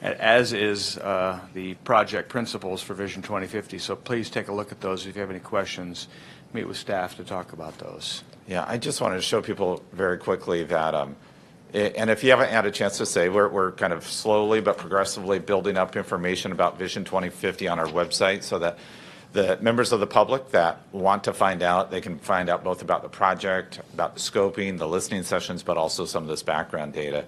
as is the project principles for Vision 2050. So please take a look at those. If you have any questions, meet with staff to talk about those. Yeah, I just wanted to show people very quickly that, and if you haven't had a chance to say, we're kind of slowly but progressively building up information about Vision 2050 on our website so that the members of the public that want to find out, they can find out both about the project, about the scoping, the listening sessions, but also some of this background data.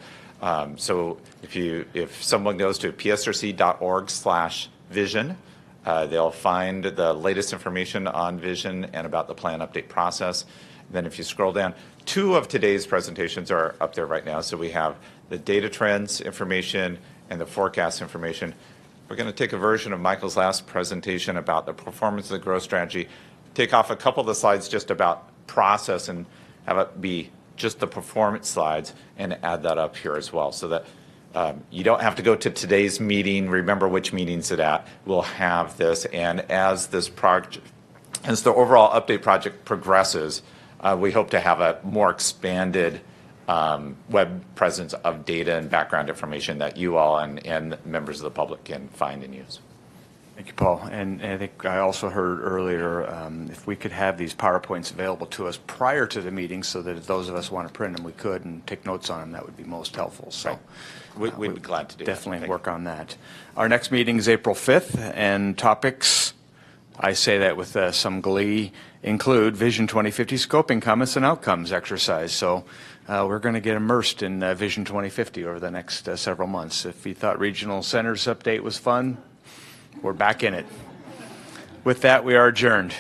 So if someone goes to psrc.org/vision, they'll find the latest information on Vision and about the plan update process. And then if you scroll down, 2 of today's presentations are up there right now. So we have the data trends information and the forecast information. We're going to take a version of Michael's last presentation about the performance of the growth strategy, take off a couple of the slides just about process and have it be just the performance slides and add that up here as well so that you don't have to go to today's meeting, remember which meeting's it at. We'll have this, and as this project, as the overall update project progresses, we hope to have a more expanded web presence of data and background information that you all and members of the public can find and use. Thank you, Paul. And I think I also heard earlier if we could have these PowerPoints available to us prior to the meeting so that if those of us want to print them, we could and take notes on them, that would be most helpful. So we'd be glad to do that. Definitely work on that. Our next meeting is April 5th, and topics, I say that with some glee, include Vision 2050 scoping comments and outcomes exercise. So we're going to get immersed in Vision 2050 over the next several months. If you thought Regional Centers update was fun, we're back in it. With that, we are adjourned.